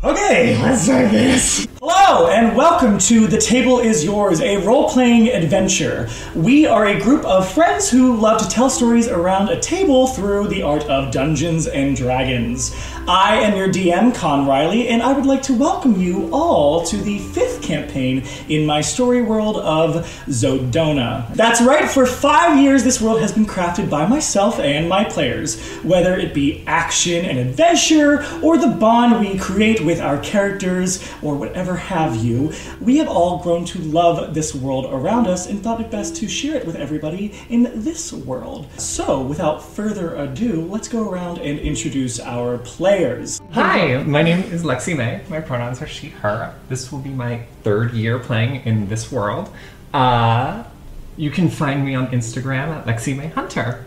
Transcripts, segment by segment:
Okay, let's start this. Hello, and welcome to The Table Is Yours, a role-playing adventure. We are a group of friends who love to tell stories around a table through the art of Dungeons and Dragons. I am your DM, Con Riley, and I would like to welcome you all to the 5th campaign in my story world of Zodona. That's right, for 5 years this world has been crafted by myself and my players, whether it be action and adventure, or the bond we create with our characters, or whatever have you. We have all grown to love this world around us and thought it best to share it with everybody in this world. So, without further ado, let's go around and introduce our players. Hi, my name is Lexi May. My pronouns are she, her. This will be my 3rd year playing in this world. You can find me on Instagram at Lexi May Hunter.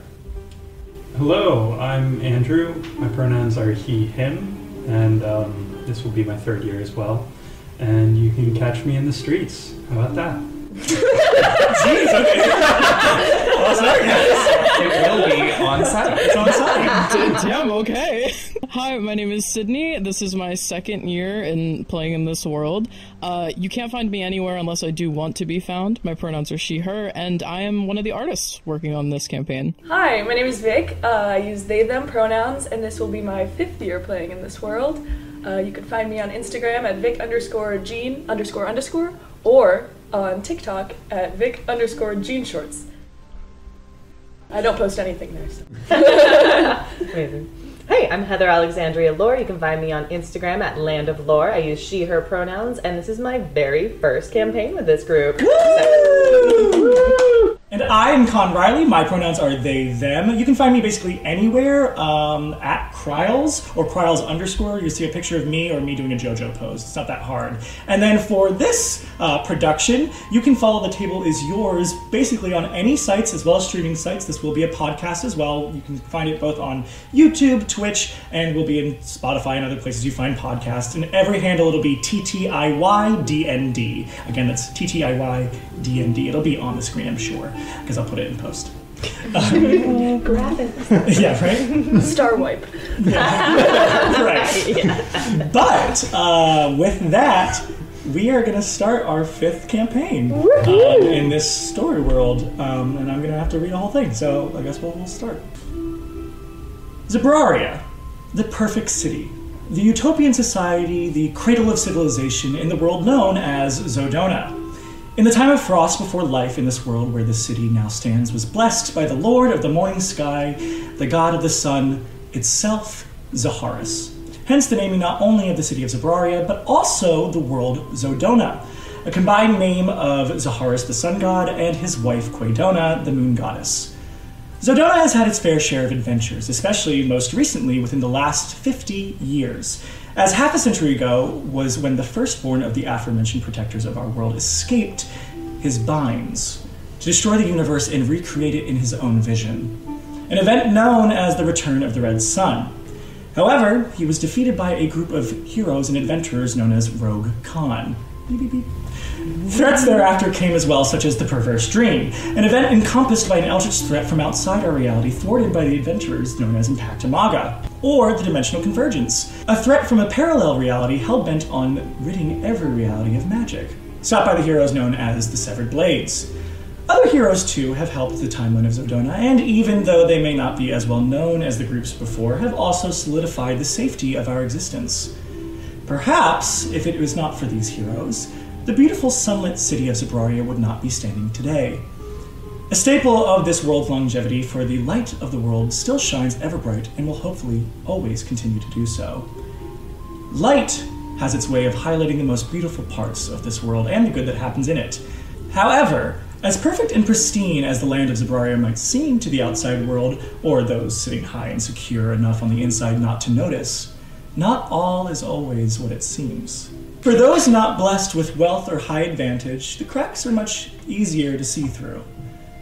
Hello, I'm Andrew. My pronouns are he, him, and this will be my 3rd year as well. And you can catch me in the streets. How about that? Jeez, okay. Oh, sorry, guys. It will be on site. It's on site. Damn, okay. Hi, my name is Sydney. This is my 2nd year in playing in this world. You can't find me anywhere unless I do want to be found. My pronouns are she, her, and I am one of the artists working on this campaign. Hi, my name is Vic. I use they, them pronouns, and this will be my 5th year playing in this world. You can find me on Instagram at Vic_Jean__, or on TikTok at Vic_Jean_Shorts. I don't post anything there, so. Amazing. Hey, I'm Heather Alexandria Lore. You can find me on Instagram at Land of Lore. I use she, her pronouns, and this is my very first campaign with this group. And I am Con Riley. My pronouns are they, them. You can find me basically anywhere at Kryles or Kryles_. You'll see a picture of me or me doing a JoJo pose. It's not that hard. And then for this production, you can follow The Table Is Yours basically on any sites as well as streaming sites. This will be a podcast as well. You can find it both on YouTube, Twitch, and will be in Spotify and other places you find podcasts. And every handle it'll be TTIYDND. Again, that's TTIYDND. It'll be on the screen, I'm sure, because I'll put it in post. Graphics. Yeah, right? Star wipe. Yeah. Right. Yeah. But with that, we are going to start our 5th campaign in this story world, and I'm going to have to read the whole thing, so I guess we'll start. Zabraria, the perfect city, the utopian society, the cradle of civilization in the world known as Zodona. In the time of frost before life in this world where the city now stands was blessed by the Lord of the morning sky, the god of the sun, itself Zaharis. Hence the naming not only of the city of Zabraria, but also the world Zodona, a combined name of Zaharis the sun god and his wife Quaidona, the moon goddess. Zodona has had its fair share of adventures, especially most recently within the last 50 years, as half a century ago was when the firstborn of the aforementioned protectors of our world escaped his binds to destroy the universe and recreate it in his own vision, an event known as the Return of the Red Sun. However, he was defeated by a group of heroes and adventurers known as Rogue Khan. Beep, beep, beep. Threats thereafter came as well, such as the Perverse Dream, an event encompassed by an eldritch threat from outside our reality thwarted by the adventurers known as Impactamaga, or the Dimensional Convergence, a threat from a parallel reality hell-bent on ridding every reality of magic, stopped by the heroes known as the Severed Blades. Other heroes, too, have helped the timeline of Zodona, and even though they may not be as well known as the groups before, have also solidified the safety of our existence. Perhaps, if it was not for these heroes, the beautiful sunlit city of Zabraria would not be standing today. A staple of this world's longevity, for the light of the world still shines ever bright and will hopefully always continue to do so. Light has its way of highlighting the most beautiful parts of this world and the good that happens in it. However, as perfect and pristine as the land of Zabraria might seem to the outside world, or those sitting high and secure enough on the inside not to notice, not all is always what it seems. For those not blessed with wealth or high advantage, the cracks are much easier to see through,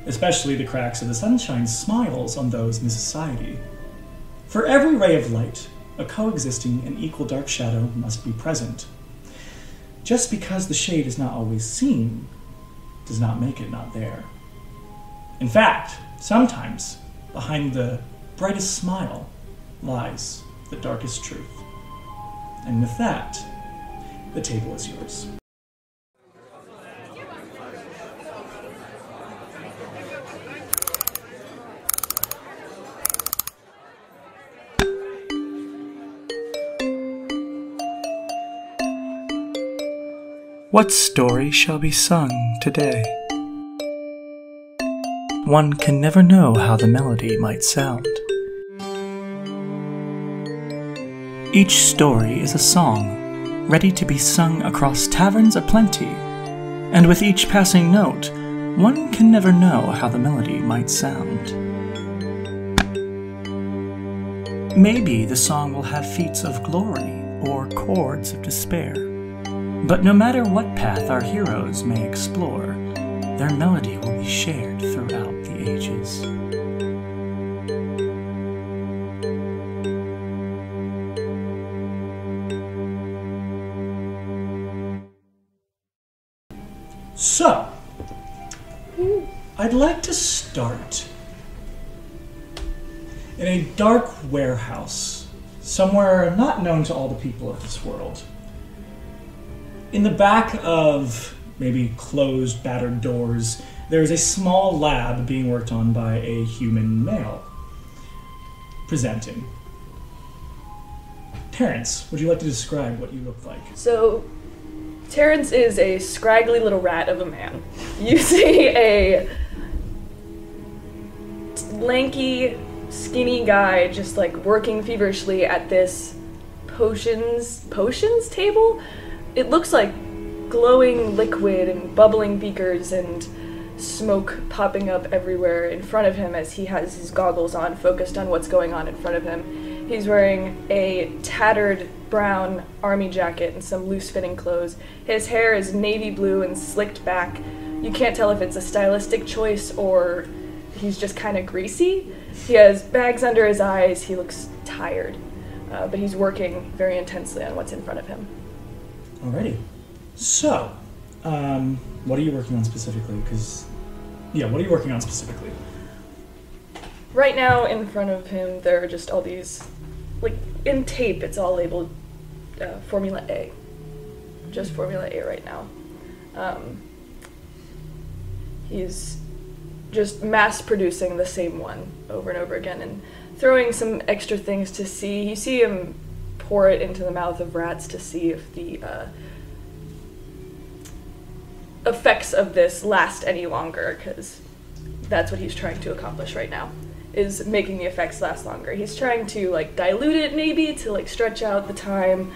especially the cracks of the sunshine smiles on those in the society. For every ray of light, a coexisting and equal dark shadow must be present. Just because the shade is not always seen, does not make it not there. In fact, sometimes, behind the brightest smile lies the darkest truth. And with that, the table is yours. What story shall be sung today? One can never know how the melody might sound. Each story is a song, ready to be sung across taverns aplenty, and with each passing note, one can never know how the melody might sound. Maybe the song will have feats of glory or chords of despair. But no matter what path our heroes may explore, their melody will be shared throughout the ages. So, I'd like to start in a dark warehouse, somewhere not known to all the people of this world. In the back of maybe closed, battered doors, there is a small lab being worked on by a human male. Presenting. Terrence, would you like to describe what you look like? So, Terrence is a scraggly little rat of a man. You see a lanky, skinny guy just like working feverishly at this potions table? It looks like glowing liquid and bubbling beakers and smoke popping up everywhere in front of him as he has his goggles on, focused on what's going on in front of him. He's wearing a tattered brown army jacket and some loose-fitting clothes. His hair is navy blue and slicked back. You can't tell if it's a stylistic choice or he's just kind of greasy. He has bags under his eyes. He looks tired, but he's working very intensely on what's in front of him. Alrighty. So, what are you working on specifically? What are you working on specifically? Right now, in front of him, there are just all these, like, in tape, it's all labeled Formula A. Just Formula A right now. He's just mass-producing the same one over and over again and throwing some extra things to see. You see him pour it into the mouth of rats to see if the effects of this last any longer, because that's what he's trying to accomplish right now, is making the effects last longer. He's trying to like dilute it maybe to like stretch out the time.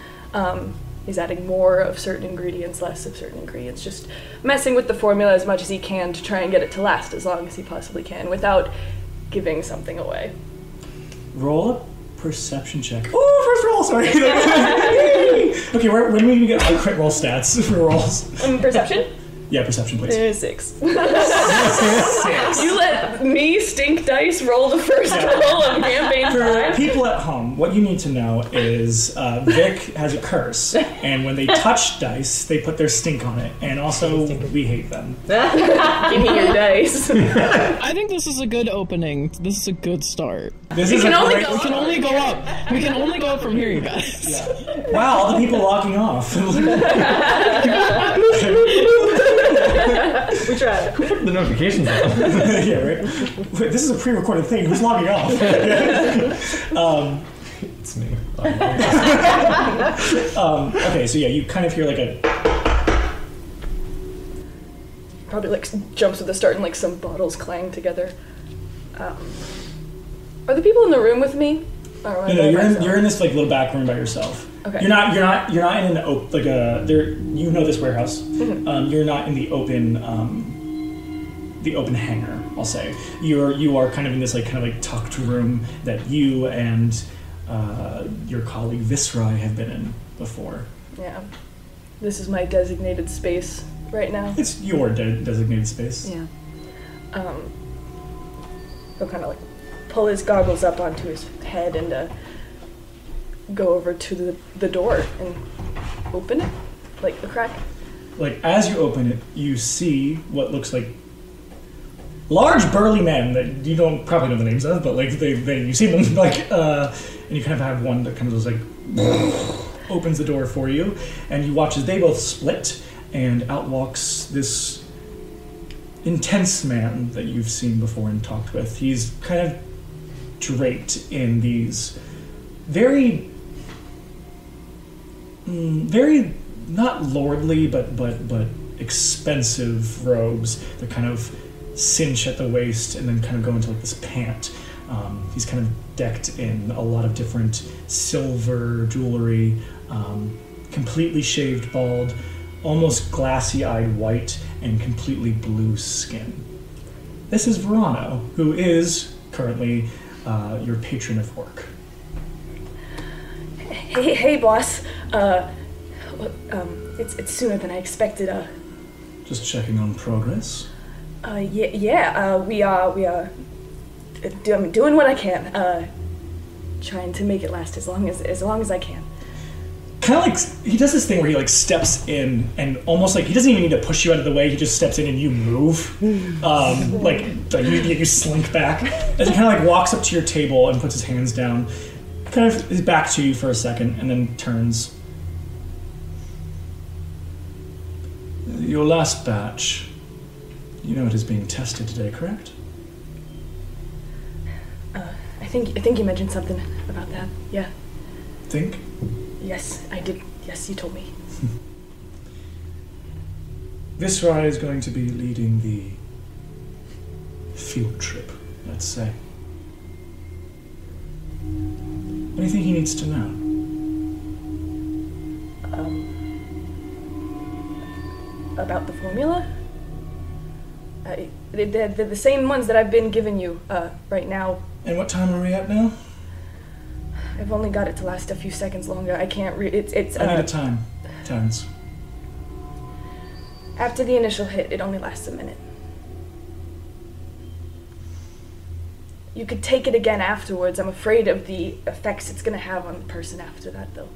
He's adding more of certain ingredients, less of certain ingredients, just messing with the formula as much as he can to try and get it to last as long as he possibly can without giving something away. Roll a perception check. Oh, first roll, sorry. Okay, when are we going to get our crit roll stats for rolls? Perception? Yeah, perception, please. 6. You let me stink dice roll the first roll of campaign For 5? people at home, what you need to know is Vic has a curse, and when they touch dice, they put their stink on it, and also we hate them. Give me your dice. I think this is a good opening. This is a good start. This We is can a only great- go We can only go up. We can only go up from here, you guys. Yeah. Wow, all the people logging off. We tried. Who put the notifications on? Yeah, right? Wait, this is a pre-recorded thing. Who's logging off? It's me. Okay, so yeah, you kind of hear like a... Probably like jumps with the start and like some bottles clang together. Are the people in the room with me? Or am I No, by myself? you're in this like little back room by yourself. Okay. You're not in an you know this warehouse. Mm-hmm. You're not in the open hangar, I'll say. You are kind of in this like tucked room that you and your colleague Visroy have been in before. Yeah. This is my designated space right now. It's your designated space. Yeah. He'll kind of like pull his goggles up onto his head and go over to the door and open it, like the crack. Like as you open it, you see what looks like large burly men that you don't probably know the names of, but like they you see them like and you kind of have one that kind of goes like opens the door for you, and you watch as they both split, and out walks this intense man that you've seen before and talked with. He's kind of draped in these very not lordly, but expensive robes that kind of cinch at the waist and then kind of go into like this pant. He's kind of decked in a lot of different silver jewelry, completely shaved bald, almost glassy-eyed white, and completely blue skin. This is Verano, who is currently your patron of work. Hey, boss. It's sooner than I expected. Just checking on progress. We are doing what I can. Trying to make it last as long as I can. Kind of like he does this thing where he like steps in and almost like he doesn't even need to push you out of the way. He just steps in and you move, like you slink back as he kind of like walks up to your table and puts his hands down, kind of his back to you for a second, and then turns. Your last batch, you know it is being tested today, correct? I think you mentioned something about that. Yeah. Think? Yes, I did. Yes, you told me. Visrai is going to be leading the field trip, let's say. Anything he needs to know? About the formula? They're the same ones that I've been giving you right now. And what time are we at now? I've only got it to last a few seconds longer. I can't read. It's. I need a time. Terrence. After the initial hit, it only lasts a minute. You could take it again afterwards. I'm afraid of the effects it's going to have on the person after that, though.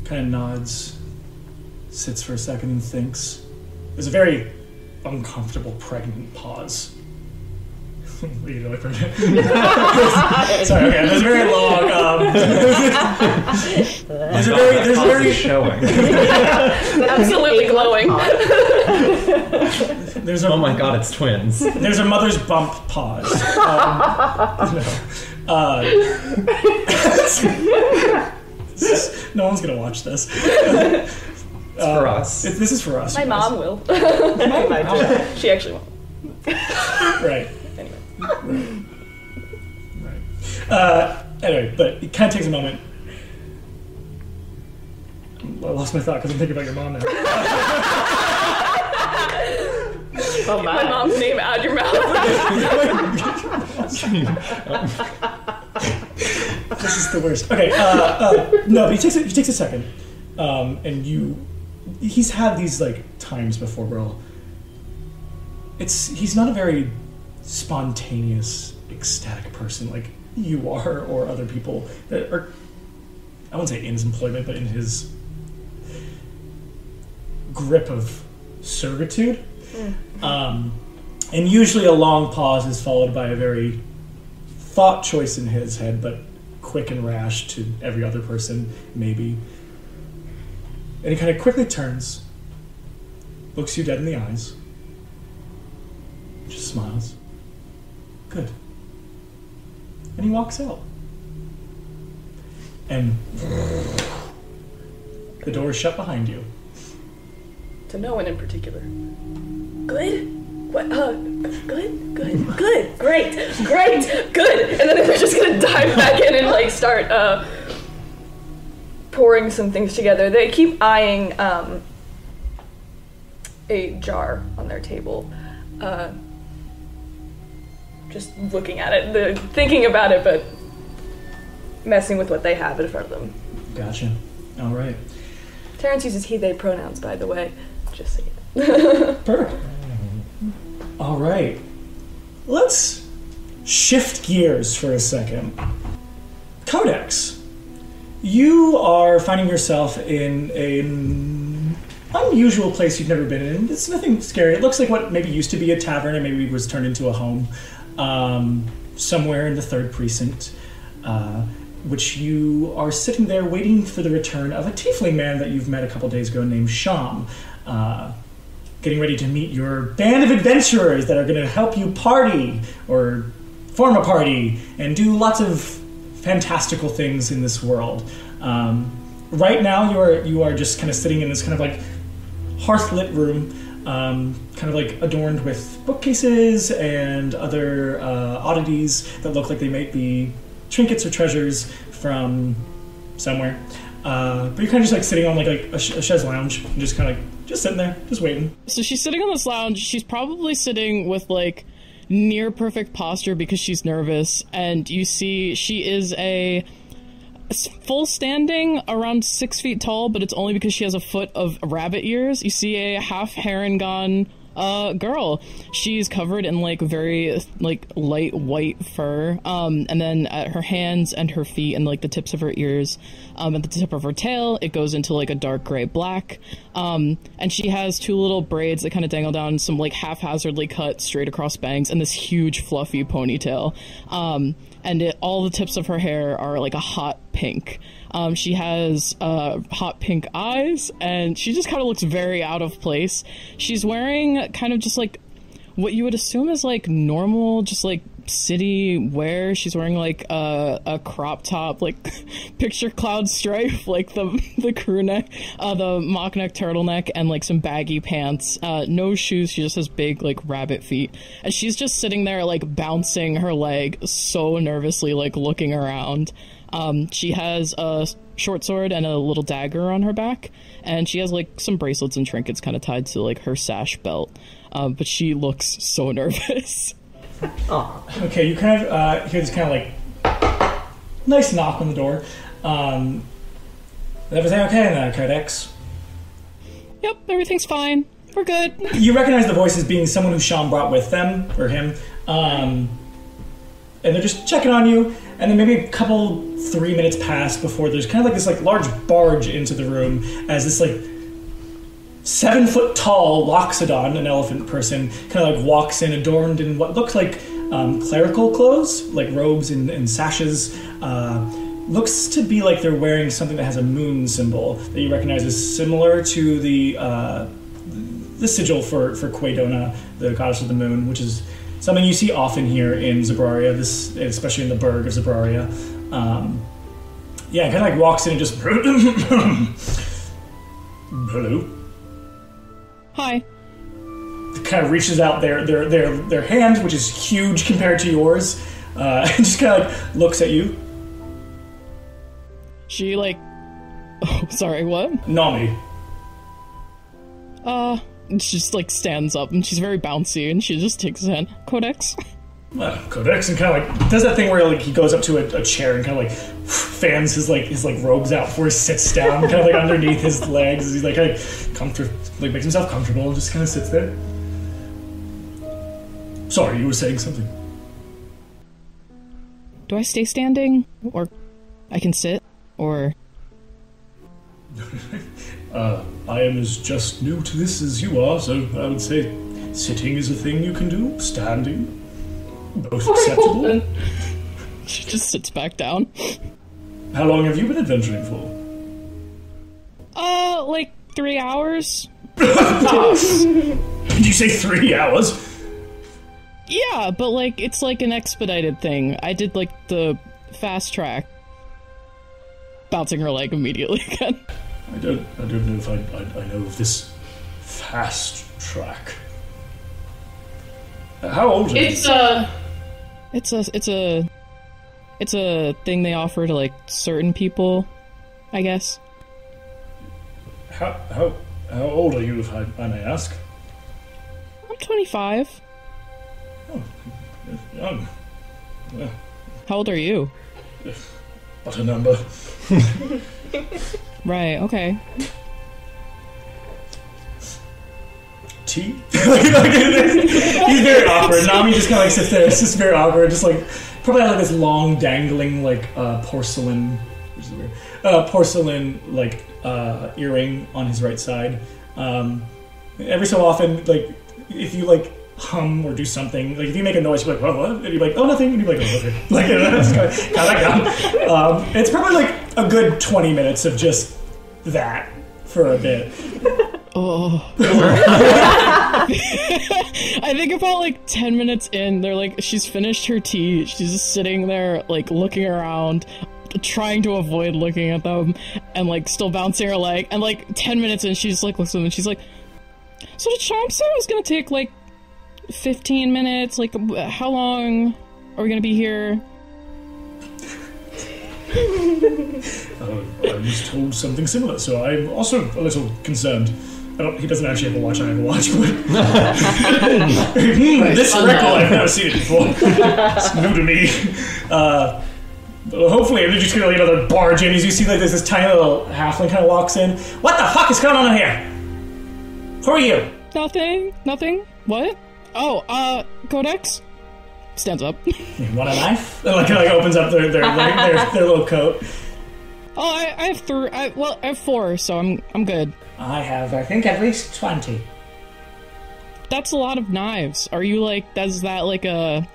Kind of nods, sits for a second and thinks. There's a very uncomfortable, pregnant pause. What are you doing? Sorry, okay. There's a very long. There's a very showing. Absolutely glowing. Oh my god, it's twins. There's a mother's bump pause. No one's gonna watch this. It's for us. This is for us. My mom will. She actually won't. Right. Anyway. Right. Anyway, but it kind of takes a moment. I lost my thought because I'm thinking about your mom now. Oh my mom's name out your mouth. This is the worst. Okay, no, but he takes a second, and he's had these like times before where he's not a very spontaneous, ecstatic person like you are or other people that are, I wouldn't say in his employment, but in his grip of servitude. And usually a long pause is followed by a very thought choice in his head, but quick and rash to every other person, maybe. And he kind of quickly turns, looks you dead in the eyes, just smiles. Good. And he walks out. And the door is shut behind you. To no one in particular. Good? What? Good, great, good. And then they're just gonna dive back in and like start pouring some things together. They keep eyeing a jar on their table, just looking at it, thinking about it, but messing with what they have in front of them. Gotcha. All right. Terrence uses he, they pronouns, by the way. Just so you know. Perfect. All right. Let's shift gears for a second. Codex. You are finding yourself in an unusual place you've never been in. It's nothing scary. It looks like what maybe used to be a tavern and maybe was turned into a home somewhere in the 3rd Precinct. which you are sitting there waiting for the return of a tiefling man that you've met a couple days ago named Sham. Getting ready to meet your band of adventurers that are going to help you party or form a party and do lots of fantastical things in this world. Right now, you are just kind of sitting in this kind of like hearth-lit room, kind of like adorned with bookcases and other oddities that look like they might be trinkets or treasures from somewhere. But you're kind of just like sitting on like a chaise lounge and just kind of like just sitting there, just waiting. So she's sitting on this lounge. She's probably sitting with like near perfect posture because she's nervous. And you see she is a full standing, around 6 feet tall, but it's only because she has a foot of rabbit ears. You see a half Harengon girl. She's covered in like very like light white fur, and then at her hands and her feet and like the tips of her ears, at the tip of her tail, it goes into like a dark gray black, and she has two little braids that kind of dangle down, some like haphazardly cut straight across bangs, and this huge fluffy ponytail, and all the tips of her hair are like a hot pink. She has hot pink eyes, and she just kind of looks very out of place. She's wearing kind of just like what you would assume is like normal, just like city wear. She's wearing like a crop top, like picture cloud stripe, like the crew neck, the mock neck turtleneck, and like some baggy pants. No shoes. She just has big like rabbit feet, and she's just sitting there like bouncing her leg so nervously, like looking around. She has a short sword and a little dagger on her back, and she has like some bracelets and trinkets kind of tied to like her sash belt. But she looks so nervous. Aw. Okay, you kind of hear this kind of like nice knock on the door. Is everything okay in there, Codex? Yep, everything's fine. We're good. You recognize the voice as being someone who Sean brought with them, or him. And they're just checking on you, and then maybe a couple 3 minutes pass before there's kind of like this like large barge into the room as this like 7 foot tall Loxodon, an elephant person, kind of like walks in adorned in what looks like clerical clothes, like robes and sashes. Looks to be like they're wearing something that has a moon symbol that you recognize as similar to the sigil for Quaidona, the goddess of the moon, which is something you see often here in Zabraria, especially in the burg of Zabraria. Yeah, kind of like walks in and just hello. Hi. Kind of reaches out their hand, which is huge compared to yours, and just kind of like looks at you. She like, oh, sorry, what? Nami. She just like stands up, and she's very bouncy, and she just takes his hand. Codex. Codex, and kind of like does that thing where like he goes up to a chair and kind of like fans his robes out before he sits down, kind of like underneath his legs. He's like makes himself comfortable and just kind of sits there. Sorry, you were saying something. Do I stay standing, or I can sit, or? I am as just new to this as you are, so I would say sitting is a thing you can do. Standing, both acceptable. She just sits back down. How long have you been adventuring for? Like 3 hours. Did you say 3 hours? Yeah, but like it's like an expedited thing. I did like the fast track. Bouncing her leg immediately again. I don't know if I know of this fast track. How old are you? It's a thing they offer to like certain people, I guess. How old are you, if I may ask? I'm 25. Oh, young. Well, How old are you? what a number. Right, okay. Tea? He's very awkward. Nami just kind of like sits there. It's just very awkward. Just like probably has like this long dangling like porcelain, which is weird. Porcelain like earring on his right side. Every so often, like if you like hum or do something. Like if you make a noise, you're like, "Whoa, what?" And you're like, "Oh, nothing." And you're like, "Oh, okay." Like that's kind of how that goes. It's probably like a good 20 minutes of just that for a bit. Oh. I think about like 10 minutes in, they're like, she's finished her tea. She's just sitting there, like looking around, trying to avoid looking at them, and like still bouncing her leg. And like 10 minutes in, she just like looks at them and she's like, "So did Sean say it was gonna take like 15 minutes? Like, how long are we gonna be here?" I was told something similar, so I'm also a little concerned. He doesn't actually have a watch, I have a watch, but... this record, I've never seen it before. It's new to me. Hopefully, they're just gonna like another barge in as you see like there's this tiny little halfling kind of walks in. What the fuck is going on in here? Who are you? Nothing. What? Oh, Codex? Stands up. You want a knife? And like opens up their little coat. Oh, I have three. I have 4, so I'm good. I have, I think, at least 20. That's a lot of knives. Are you like? Is that like a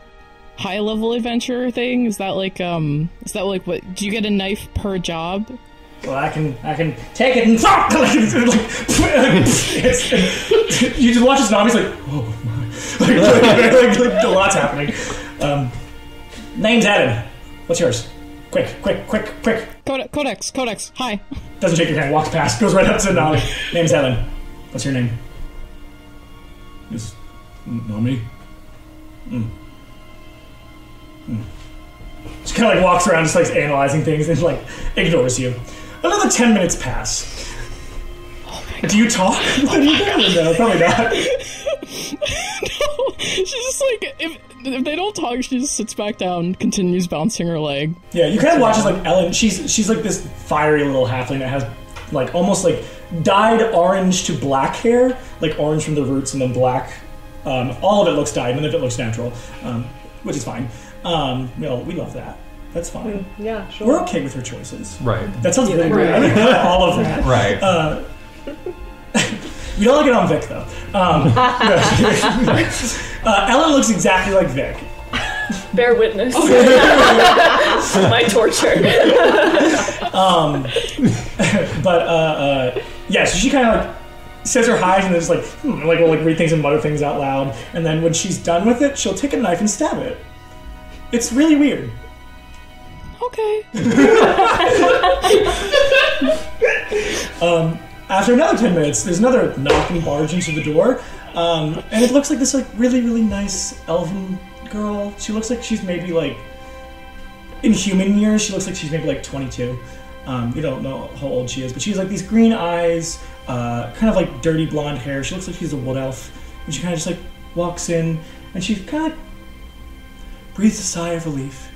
high level adventure thing? Is that like what? Do you get a knife per job? Well, I can take it and you just watch this zombie's like, oh my, like a lot's happening. Name's Adam. What's yours? Quick. Codex. Hi. Doesn't shake your hand. Walks past. Goes right up to Nami. Name's Ellen. What's your name? Is Nami. She kind of like walks around, just like analyzing things, and like ignores you. Another 10 minutes pass. Oh my God. Do you talk? No, probably not. No, she's just like if they don't talk, she just sits back down, continues bouncing her leg. Yeah, you kind of watch as like Ellen. She's like this fiery little halfling that has like almost like dyed orange to black hair, like orange from the roots and then black. All of it looks dyed, none of it looks natural, which is fine. We love that. That's fine. Yeah, sure. We're okay with her choices. Right. That sounds really great. I like all of that. Right. We don't like it on Vic though. Ellen looks exactly like Vic. Bear witness. My torture. Yeah, so she kind of like says her highs and then just like, will like read things and mutter things out loud. And then when she's done with it, she'll take a knife and stab it. It's really weird. Okay. After another 10 minutes, there's another knock and barge into the door. And it looks like this like really, really nice elven girl. She looks like she's maybe like, in human years, she looks like she's maybe like 22. We don't know how old she is, but she has like these green eyes, kind of like dirty blonde hair. She looks like she's a wood elf. And she kind of just like walks in and she kind of breathes a sigh of relief.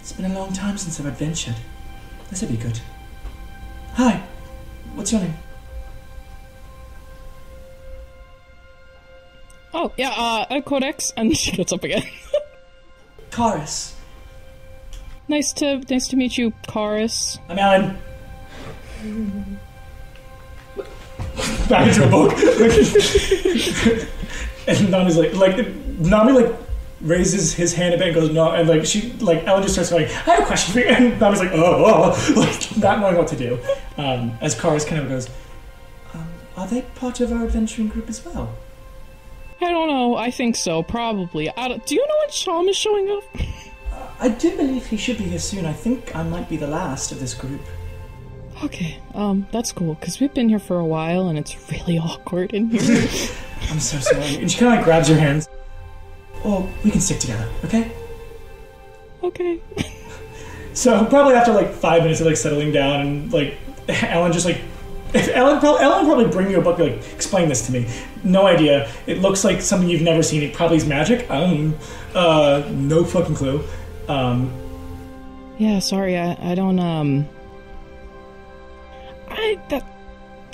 It's been a long time since I've adventured. This will be good. Hi, what's your name? Oh, yeah, Codex, and she gets up again. Karis. Nice to meet you, Karis. I'm Alan. Back into a book. And Nami's Nami raises his hand a bit and goes, no, and Ellen just starts going, I have a question for you, and Nami's like, like, not knowing what to do. As Karis kind of goes, are they part of our adventuring group as well? I don't know, I think so, probably. Do you know when Sham is showing up? I do believe he should be here soon. I think I might be the last of this group. Okay, that's cool, because we've been here for a while, and it's really awkward in here. I'm so sorry. And she kind of grabs your hands. Oh, we can stick together, okay? Okay. So probably after 5 minutes of settling down and Ellen just Ellen probably bring you a book explain this to me. No idea. It looks like something you've never seen. It probably is magic. No fucking clue. Yeah, sorry. I don't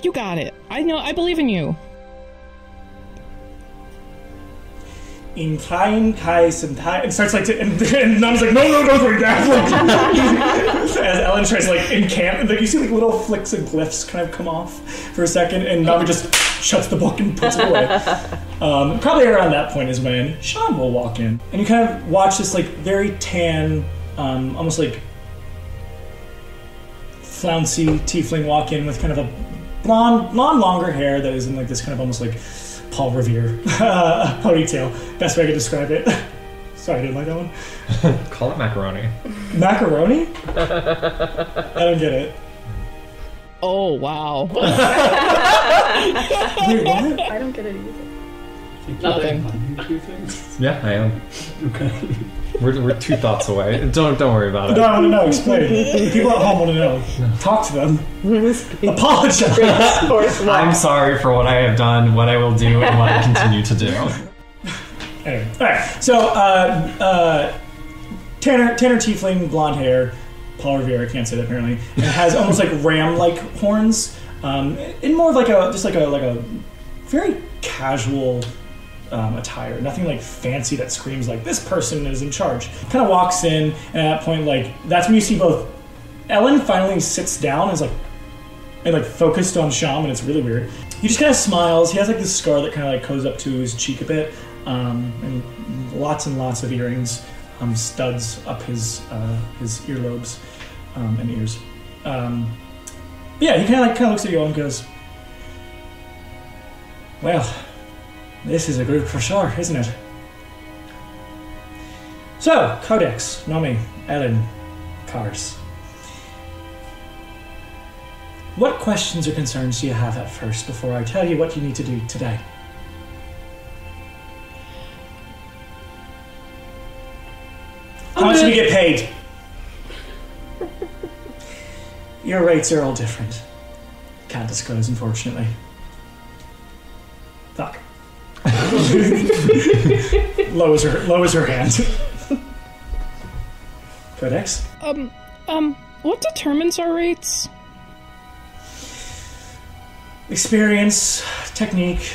you got it. I know. I believe in you. in klein Kais and starts like to, and Num's like, no, don't worry, Dad. Like, as Ellen tries to like incant, and like you see like little flicks and glyphs kind of come off for a second, and Num just shuts the book and puts it away. Probably around that point is when Sean will walk in, and you kind of watch this like very tan, almost like flouncy tiefling walk in with kind of a blonde, longer hair that is in like this kind of almost like Paul Revere ponytail. Best way to describe it. Sorry, I didn't like that one. Call it macaroni. Macaroni? I don't get it. Oh, wow. Wait, what? I don't get it either. Nothing. You two things? Yeah, I am. Okay. We're 2 thoughts away. Don't worry about it. No, I want to know. Explain. The people at home want to know. Talk to them. Apologize. I'm sorry for what I have done, what I will do, and what I continue to do. Anyway, all right. So, Tanner Tiefling, blonde hair. Paul Revere, I can't say that apparently. And has almost like ram-like horns. In more of like a very casual attire. Nothing like fancy that screams like this person is in charge. Kind of walks in, and at that point, like that's when you see both. Ellen finally sits down and is like focused on Sham, and it's really weird. He just kind of smiles. He has like this scar that kind of like goes up to his cheek a bit, and lots and lots of earrings, studs up his earlobes and ears. Yeah, he kind of looks at you all and goes, "Well, this is a group for sure, isn't it? So, Codex, Nomi, Ellen, Cars. What questions or concerns do you have at first before I tell you what you need to do today?" How much do you get paid? Your rates are all different. Can't disclose, unfortunately. Fuck. lowers her hand. Codex? What determines our rates? Experience, technique,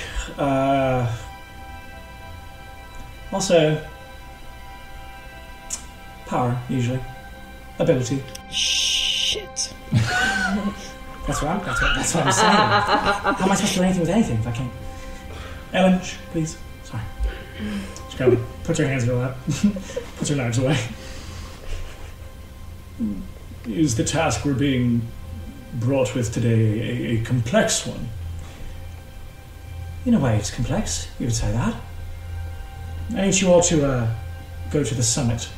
also power, usually. Ability. Shit. That's what I'm saying. How am I supposed to do anything with anything if I can't? Ellen, please. Sorry. She kind of puts her hands in her lap, puts her knives away. Is the task we're being brought with today a complex one? In a way, it's complex. You would say that. I need you all to go to the summit.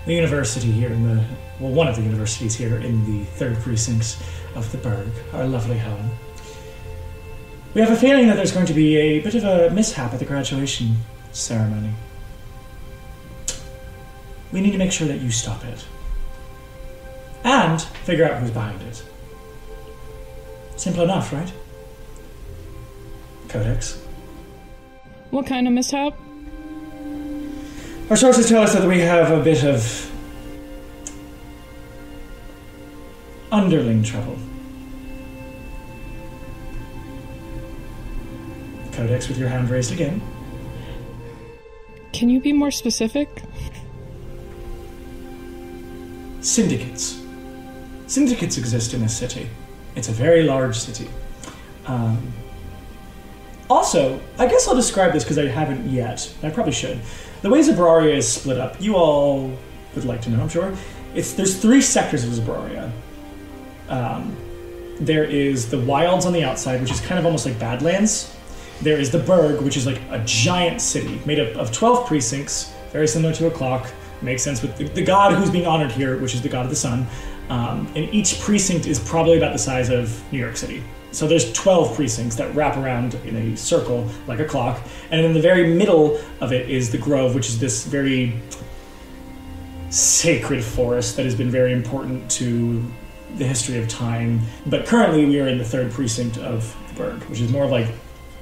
The university here one of the universities here in the 3rd precinct of the Burg, our lovely home. We have a feeling that there's going to be a bit of a mishap at the graduation ceremony. We need to make sure that you stop it. And figure out who's behind it. Simple enough, right? Codex. What kind of mishap? Our sources tell us that we have a bit of underling trouble. Codex with your hand raised again. Can you be more specific? Syndicates. Syndicates exist in this city. It's a very large city. Also, I guess I'll describe this because I haven't yet. I probably should. The way Zabraria is split up, you all would like to know, I'm sure. There's 3 sectors of Zabraria. There is the wilds on the outside, which is kind of almost like Badlands. There is the Burg, which is like a giant city made up of 12 precincts, very similar to a clock. Makes sense with the god who's being honored here, which is the god of the sun. And each precinct is probably about the size of New York City. So there's 12 precincts that wrap around in a circle like a clock. And in the very middle of it is the Grove, which is this very sacred forest that has been very important to the history of time. But currently we are in the 3rd precinct of the Burg, which is more of like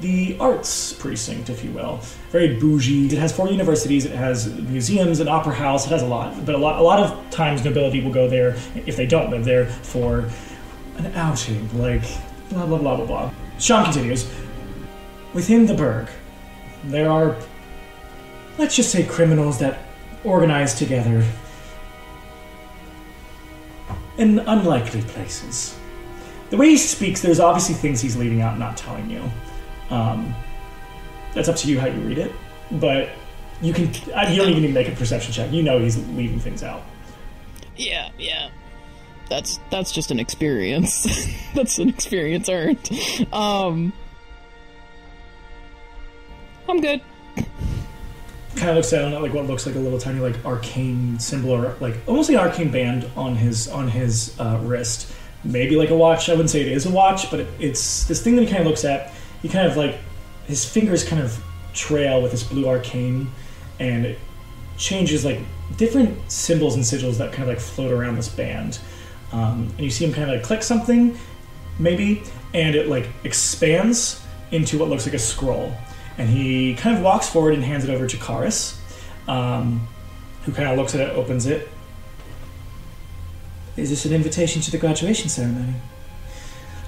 the arts precinct, if you will. Very bougie. It has 4 universities, it has museums, an opera house, it has a lot. But a lot of times nobility will go there, if they don't live there, for an outing, like blah, blah, blah, blah, blah. Sean continues. Within the Burg, there are let's just say criminals that organize together in unlikely places. The way he speaks, there's obviously things he's leaving out and not telling you. That's up to you how you read it, but you don't even need to make a perception check. You know he's leaving things out. Yeah. That's just an experience. That's an experience earned. I'm good. Kind of looks down at like what looks like a little tiny like arcane symbol, or like almost like an arcane band on his wrist. Maybe like a watch. I wouldn't say it is a watch, but it's this thing that he kind of looks at. He kind of like his fingers kind of trail with this blue arcane, and it changes like different symbols and sigils that kind of like float around this band. And you see him kind of like click something, maybe, and it like expands into what looks like a scroll. And he kind of walks forward and hands it over to Karis, who kind of looks at it, opens it. Is this an invitation to the graduation ceremony?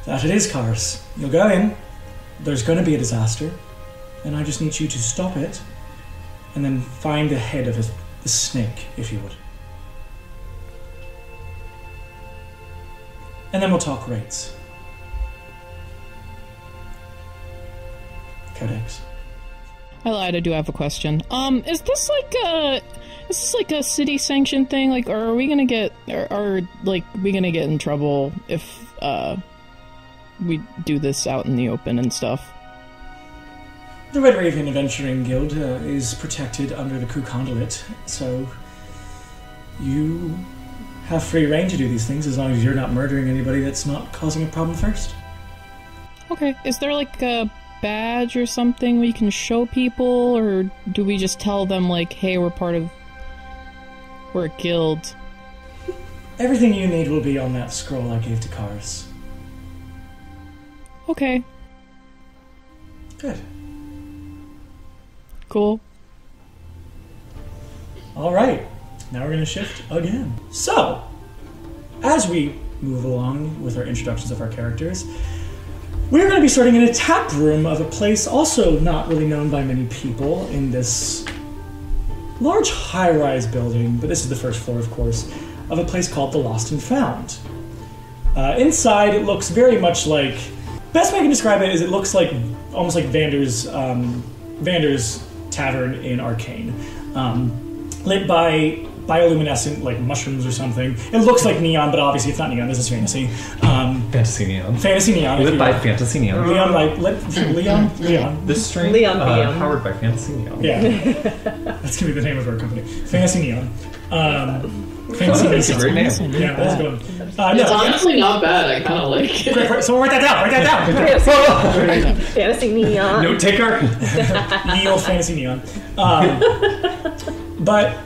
That it is, Karis. You'll go in, there's going to be a disaster, and I just need you to stop it, and then find the head of the snake, if you would. And then we'll talk rates. Codex. I lied, I do have a question. Is this like a city sanctioned thing? Like, or are we gonna get, we gonna get in trouble if, we do this out in the open and stuff? The Red Raven Adventuring Guild is protected under the Crew Conduit, so you have free reign to do these things as long as you're not murdering anybody that's not causing a problem first. Okay, is there like a badge or something we can show people, or do we just tell them like, hey, we're a guild? Everything you need will be on that scroll I gave to Karis. Okay. Good. Cool. Alright, now we're going to shift again. So, as we move along with our introductions of our characters, we're going to be starting in a tap room of a place also not really known by many people in this large high-rise building, but this is the first floor, of course, of a place called the Lost and Found. Inside, it looks very much like... Best way I can describe it is it looks like almost like Vander's Tavern in Arcane. Lit by bioluminescent, like mushrooms or something. It looks like neon, but obviously it's not neon. This is fantasy. Fantasy neon. Fantasy neon. Lit by fantasy neon. Leon, like Leon. This stream Leon Neon. powered by fantasy neon. Yeah, that's gonna be the name of our company. Fantasy neon. Fantasy That's a great name. Yeah, that's a good one. It's honestly not bad. I kind of like it. Great, so write that down. Write that down. Fantasy neon. Note taker. Ye old fantasy neon. But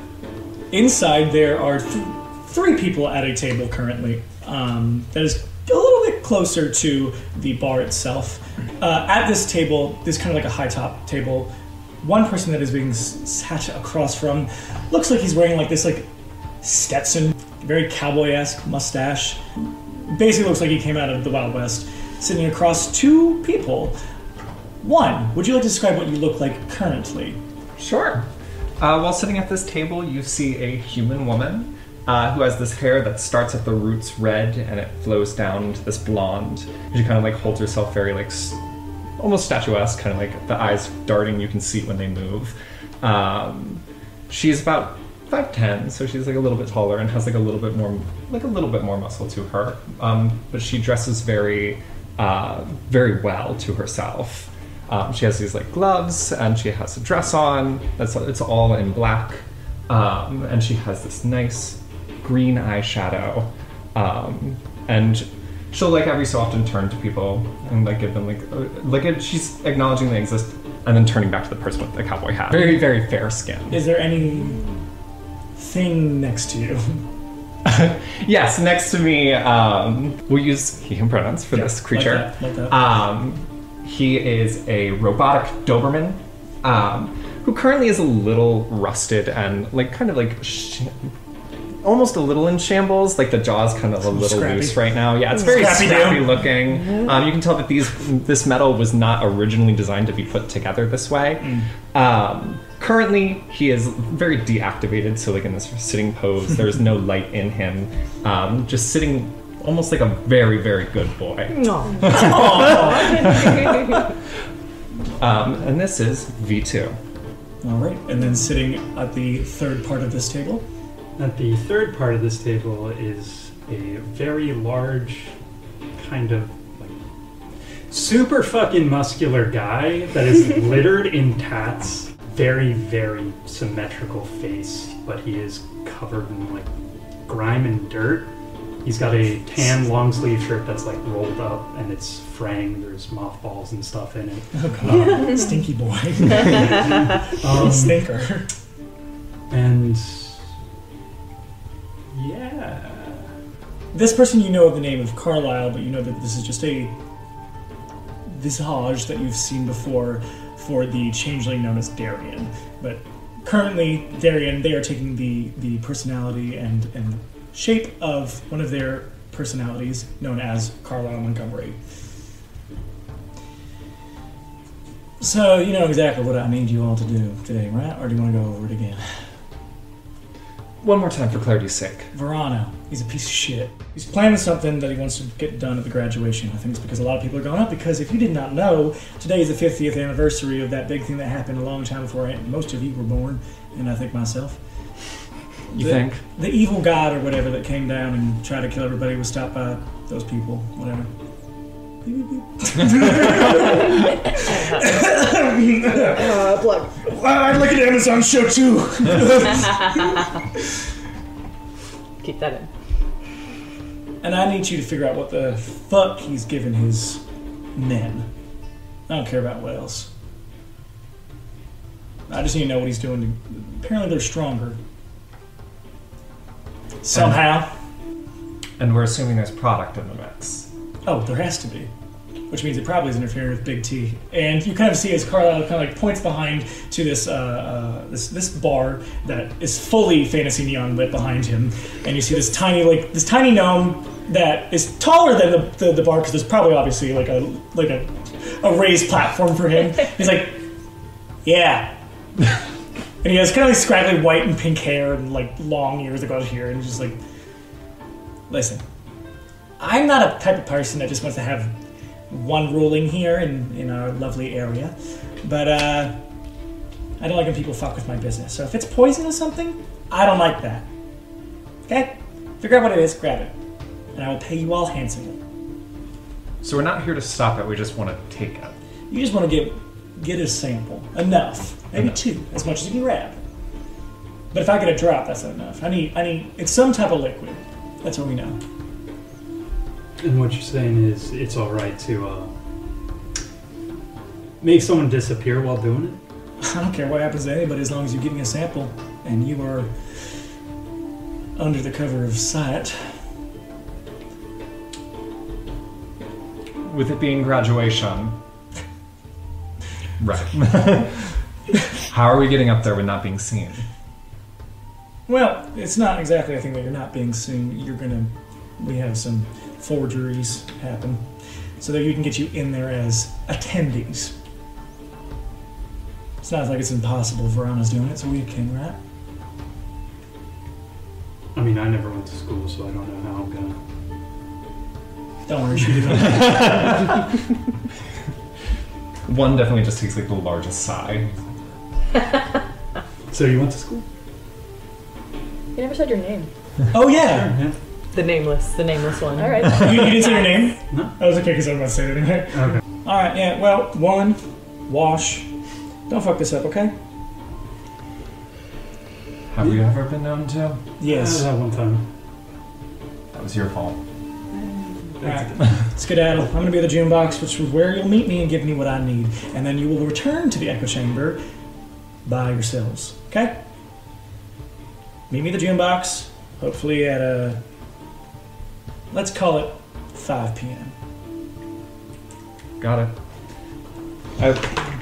inside there are three people at a table currently. That is a little bit closer to the bar itself. At this table, this kind of like a high top table. One person that is being sat across from looks like he's wearing like this like Stetson, very cowboy-esque mustache. Basically looks like he came out of the Wild West, sitting across two people. One, would you like to describe what you look like currently? Sure. While sitting at this table, you see a human woman who has this hair that starts at the roots red and it flows down to this blonde. She kind of like holds herself very like almost statuesque, kind of like the eyes darting. You can see when they move. She's about 5'10", so she's like a little bit taller and has like a little bit more muscle to her. But she dresses very well to herself. She has these like gloves and she has a dress on. It's all in black, and she has this nice green eyeshadow. And she'll like every so often turn to people and like give them she's acknowledging they exist and then turning back to the person with the cowboy hat. Very, very fair skin. Is there anything next to you? Yes, next to me, we'll use he, him pronouns for this creature. Like that. He is a robotic Doberman, who currently is a little rusted and like kind of like almost a little in shambles. Like the jaw's kind of a little Scrappy. loose right now. Yeah, it's very scrappy looking. You can tell that this metal was not originally designed to be put together this way. Currently, he is very deactivated, so like in this sitting pose, there's no light in him. Just sitting almost like a very, very good boy. And this is V2. All right, and then sitting at the third part of this table. At the third part of this table is a very large, kind of like super fucking muscular guy that is littered in tats. Very, very symmetrical face, but he is covered in like grime and dirt. He's got a tan long sleeve shirt that's like rolled up and it's fraying. There's mothballs and stuff in it. Oh god, stinky boy. Stinker. And yeah. This person you know of the name of Carlisle, but you know that this is just a visage that you've seen before for the changeling known as Darian. But currently, Darian, they are taking the personality and shape of one of their personalities known as Carlisle Montgomery. So, you know exactly what I need you all to do today, right? Or do you want to go over it again? One more time for clarity's sake. Verano, he's a piece of shit. He's planning something that he wants to get done at the graduation. I think it's because a lot of people are going up, because if you did not know, today is the 50th anniversary of that big thing that happened a long time before most of you were born, and I think myself. You think? The evil god or whatever that came down and tried to kill everybody was stopped by those people, whatever. Beep, beep, beep. I'd like an Amazon show too. Keep that in. And I need you to figure out what the fuck he's giving his men. I don't care about what else. I just need to know what he's doing. Apparently they're stronger. Somehow. And we're assuming there's product in the mix. Oh, there has to be. Which means it probably is interfering with Big T. And you kind of see as Carlisle kind of like points behind to this this bar that is fully fantasy neon lit behind him, and you see this tiny gnome that is taller than the bar, because there's probably obviously like a raised platform for him. He's like, yeah. And he has kind of like scraggly white and pink hair and like long ears that go out here, and he's just like, listen, I'm not a type of person that just wants to have one ruling here in our lovely area, but I don't like when people fuck with my business. So if it's poison or something, I don't like that. Okay? Figure out what it is, grab it, and I will pay you all handsomely. So we're not here to stop it, we just want to take it. You just want to get a sample. Enough. Maybe two, as much as you can grab. But if I get a drop, that's not enough. I need it's some type of liquid. That's what we know. And what you're saying is it's alright to make someone disappear while doing it? I don't care what happens to anybody as long as you give me a sample and you are under the cover of sight. With it being graduation. Right. How are we getting up there with not being seen? Well, it's not exactly a thing that you're not being seen. We have some forgeries happen so that you can get you in there as attendees. It's not like it's impossible. Verana's doing it, so we can, right? I mean, I never went to school, so I don't know how I'm gonna... Don't worry, she didn't. One definitely just takes like the largest sigh. So you went to school? You never said your name. Oh yeah. Yeah. The nameless one. All right. You didn't say your name? No. I was okay because I was about to say it anyway. Okay. All right. Yeah. Well, one, wash. Don't fuck this up, okay? Have we ever been known to? Yes. That one time. That was your fault. Alright, skedaddle. I'm gonna be at the June box, which is where you'll meet me and give me what I need. And then you will return to the Echo Chamber by yourselves. Okay? Meet me at the June box, hopefully at let's call it 5 p.m. Got it.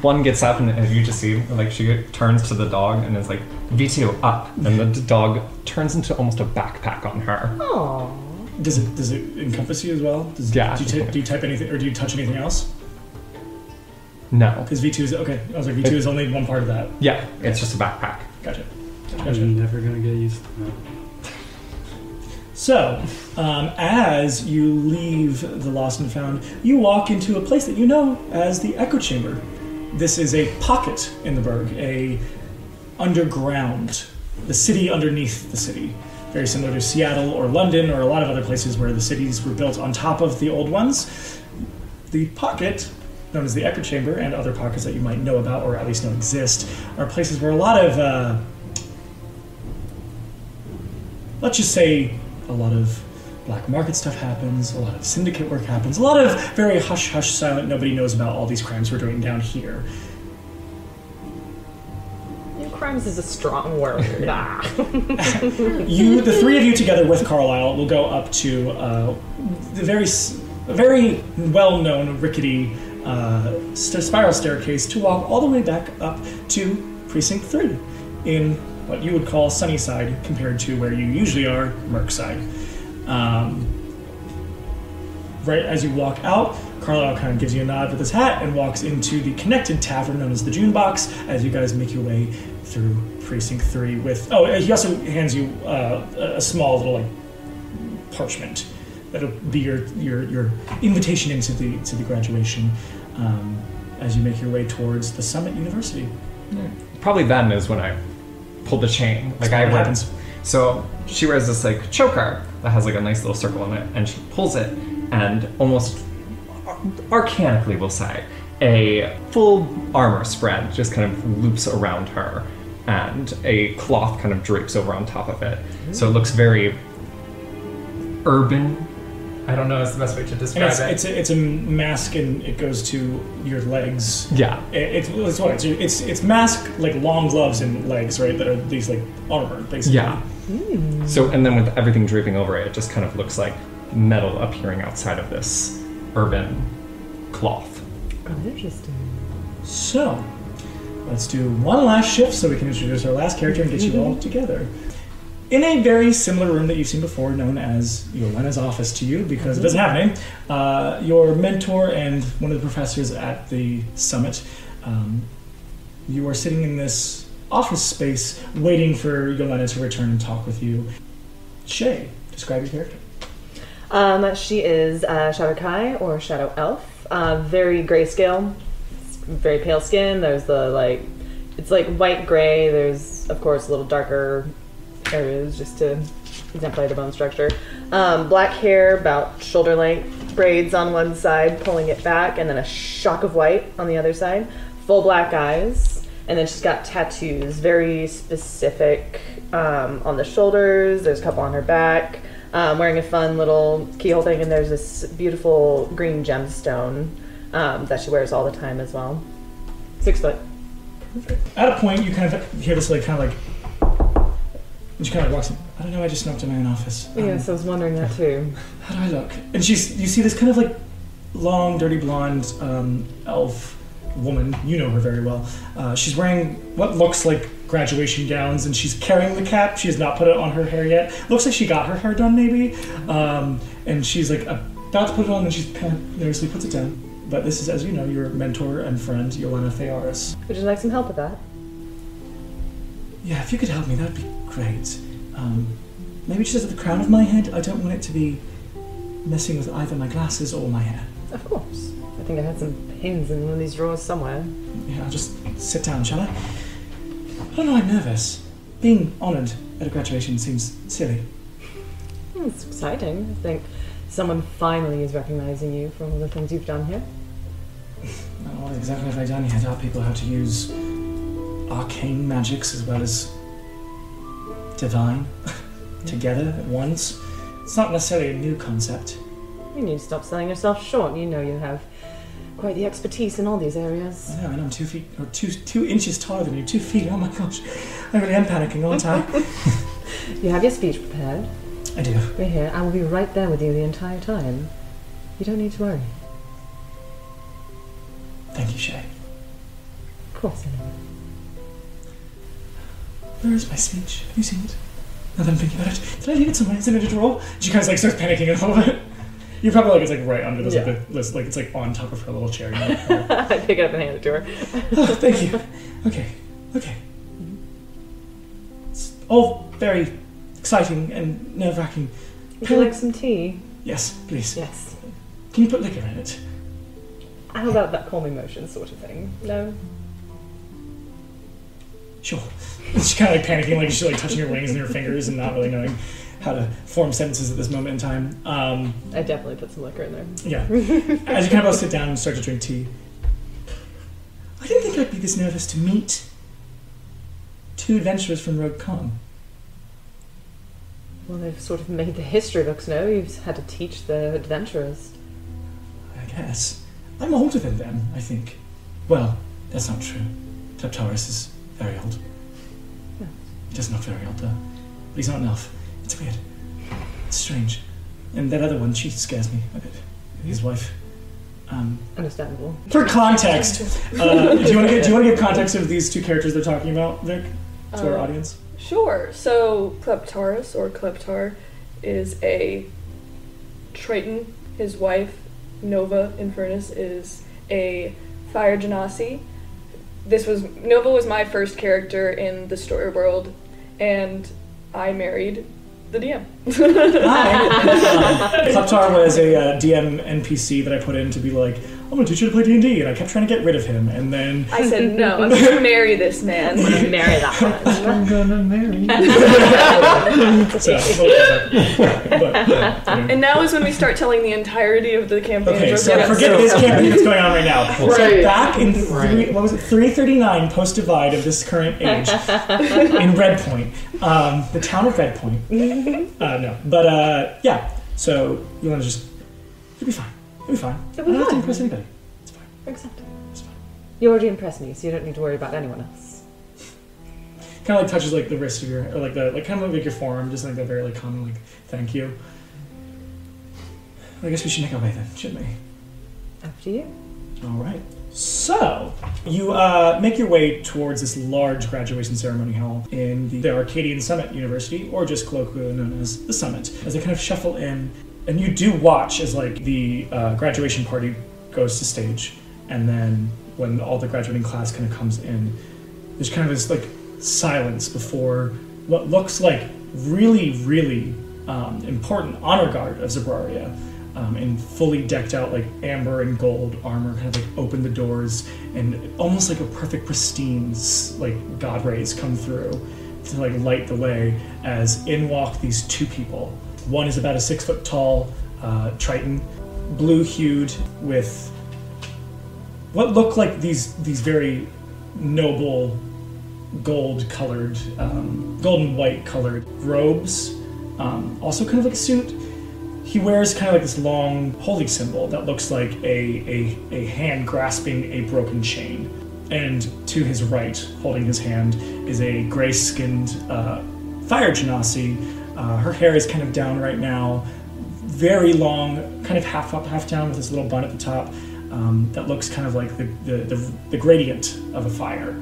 One gets up and you just see, like, she turns to the dog and is like, V2, up. And the dog turns into almost a backpack on her. Aww. Does it encompass you as well? Yeah. Do you type anything, or do you touch anything else? No. Because V2 is okay. I was like, V2 is only one part of that. Yeah, it's just a backpack. Gotcha. I'm never gonna get used to that. So, as you leave the Lost and Found, you walk into a place that you know as the Echo Chamber. This is a pocket in the burg, a underground, the city underneath the city. Very similar to Seattle or London or a lot of other places where the cities were built on top of the old ones. The pocket, known as the Echo Chamber, and other pockets that you might know about or at least know exist, are places where a lot of, let's just say, a lot of black market stuff happens, a lot of syndicate work happens, a lot of very hush-hush, silent, nobody knows about all these crimes we're doing down here. Crimes is a strong word. The three of you together with Carlisle will go up to the very well-known rickety spiral staircase to walk all the way back up to Precinct 3 in what you would call Sunnyside compared to where you usually are, Merkside. Right as you walk out, Carlisle kind of gives you a nod with his hat and walks into the connected tavern known as the June Box as you guys make your way through Precinct 3 with... Oh, he also hands you a small little parchment that'll be your invitation into the graduation as you make your way towards the Summit University. Probably then is when I pulled the chain. Like I happens. So she wears this choker that has a nice little circle in it, and she pulls it, and almost archanically, we'll say, a full armor spread just kind of loops around her, and a cloth kind of drapes over on top of it. So it looks very urban. I don't know, is the best way to describe it. It's a mask, and it goes to your legs. Yeah. It's mask, long gloves and legs, right? That are these armor, basically. Yeah. So, and then with everything draping over it, it just kind of looks like metal appearing outside of this urban cloth. Oh, interesting. So, let's do one last shift so we can introduce our last character and get you all together. In a very similar room that you've seen before, known as Yolena's office to you, because it doesn't have a name, your mentor and one of the professors at the summit, you are sitting in this office space waiting for Yolena to return and talk with you. Shay, describe your character. She is Shadow Kai, or Shadow Elf. Very grayscale, very pale skin. There's it's white-gray. There's, of course, a little darker areas just to exemplify the bone structure. Black hair, about shoulder length, braids on one side, pulling it back, and then a shock of white on the other side. Full black eyes, and then she's got tattoos, very specific on the shoulders. There's a couple on her back. Wearing a fun little keyhole thing, and there's this beautiful green gemstone that she wears all the time as well. 6 foot. At a point, you kind of hear this and she kind of walks in. I don't know, I just snuck to my own office. Yes, I was wondering that too. How do I look? And you see this kind of long, dirty blonde elf woman. You know her very well. She's wearing what looks like graduation gowns, and she's carrying the cap. She has not put it on her hair yet. Looks like she got her hair done, maybe. And she's about to put it on, and she kind of nervously puts it down. But this is, as you know, your mentor and friend, Yolena Thearis. Would you like some help with that? Yeah, if you could help me, that'd be great. Maybe just at the crown of my head. I don't want it to be messing with either my glasses or my hair. Of course. I think I had some pins in one of these drawers somewhere. Yeah, I'll just sit down, shall I? I don't know, I'm nervous. Being honoured at a graduation seems silly. It's exciting. I think someone finally is recognizing you for all the things you've done here. What exactly have I done here? Taught people how to use arcane magics as well as divine together at once. It's not necessarily a new concept. You need to stop selling yourself short. You know you have quite the expertise in all these areas. I know, I'm 2 feet, or two inches taller than you. 2 feet, oh my gosh. I really am panicking all the time. You have your speech prepared. I do. We're here. I will be right there with you the entire time. You don't need to worry. Thank you, Shay. Of course I know. Where is my speech? Have you seen it? Now that I'm thinking about it. Did I leave it somewhere? Is it in a drawer? She kind of starts panicking a little bit. You probably like it's like right under this, like it's like on top of her little chair. I pick it up and hand it to her. Oh, thank you. Okay. It's all very exciting and nerve-wracking. Would you like some tea? Yes, please. Yes. Can you put liquor in it? How about that calming motion sort of thing? No? Sure. She's kind of like panicking, like she's like touching her rings and her fingers and not really knowing how to form sentences at this moment in time. I definitely put some liquor in there. Yeah. As you kind of both sit down and start to drink tea. I didn't think I'd be this nervous to meet two adventurers from Rogue Con. Well, they've sort of made the history books, no? You've had to teach the adventurers. I guess. I'm older than them, I think. Well, that's not true. Kleptaurus is very old. Yeah. He doesn't look very old, though. But he's not enough. It's weird. It's strange. And that other one, she scares me a bit. His wife. Understandable. For context, do you want to give context of these two characters they're talking about, Vic, to our audience? Sure. So Kleptaurus, or Kleptar, is a Triton. His wife, Nova Infernus, is a fire genasi. Nova was my first character in the story world, and I married the DM. Kleptar was a DM NPC that I put in to be like, I'm going to teach you to play D&D, and I kept trying to get rid of him, and then... I said, no, I'm going to marry this man. I'm going to marry that one. I'm gonna marry. And now is when we start telling the entirety of the campaign. Okay, so forget this campaign that's going on right now. Right. So back in 339 post-divide of this current age, in Red Point, the town of Red Point. Yeah. So you want to just... You'll be fine. You'll be fine. It'll be I don't have to fine. impress anybody. It's fine. Accept it. It's fine. You already impressed me, so you don't need to worry about anyone else. Kind of like touches like the wrist of your, or like the, like kind of like your forearm, just like that very like common like thank you. I guess we should make our way then, shouldn't we? After you. All right. So you make your way towards this large graduation ceremony hall in the Arcadian Summit University, or just colloquially known as the Summit. As they kind of shuffle in, and you do watch as like the graduation party goes to stage, and then when all the graduating class kind of comes in, there's kind of this like silence before what looks like really, really important honor guard of Zabraria. In fully decked out like amber and gold armor, kind of like open the doors, and almost like a perfect pristine like god rays come through to like light the way as in walk these two people. One is about a 6 foot tall Triton, blue hued with what look like these very noble gold colored, golden white colored robes. Also kind of like a suit. He wears kind of like this long holy symbol that looks like a hand grasping a broken chain. And to his right, holding his hand, is a gray-skinned fire genasi. Her hair is kind of down right now, very long, kind of half up, half down with this little bun at the top that looks kind of like the gradient of a fire.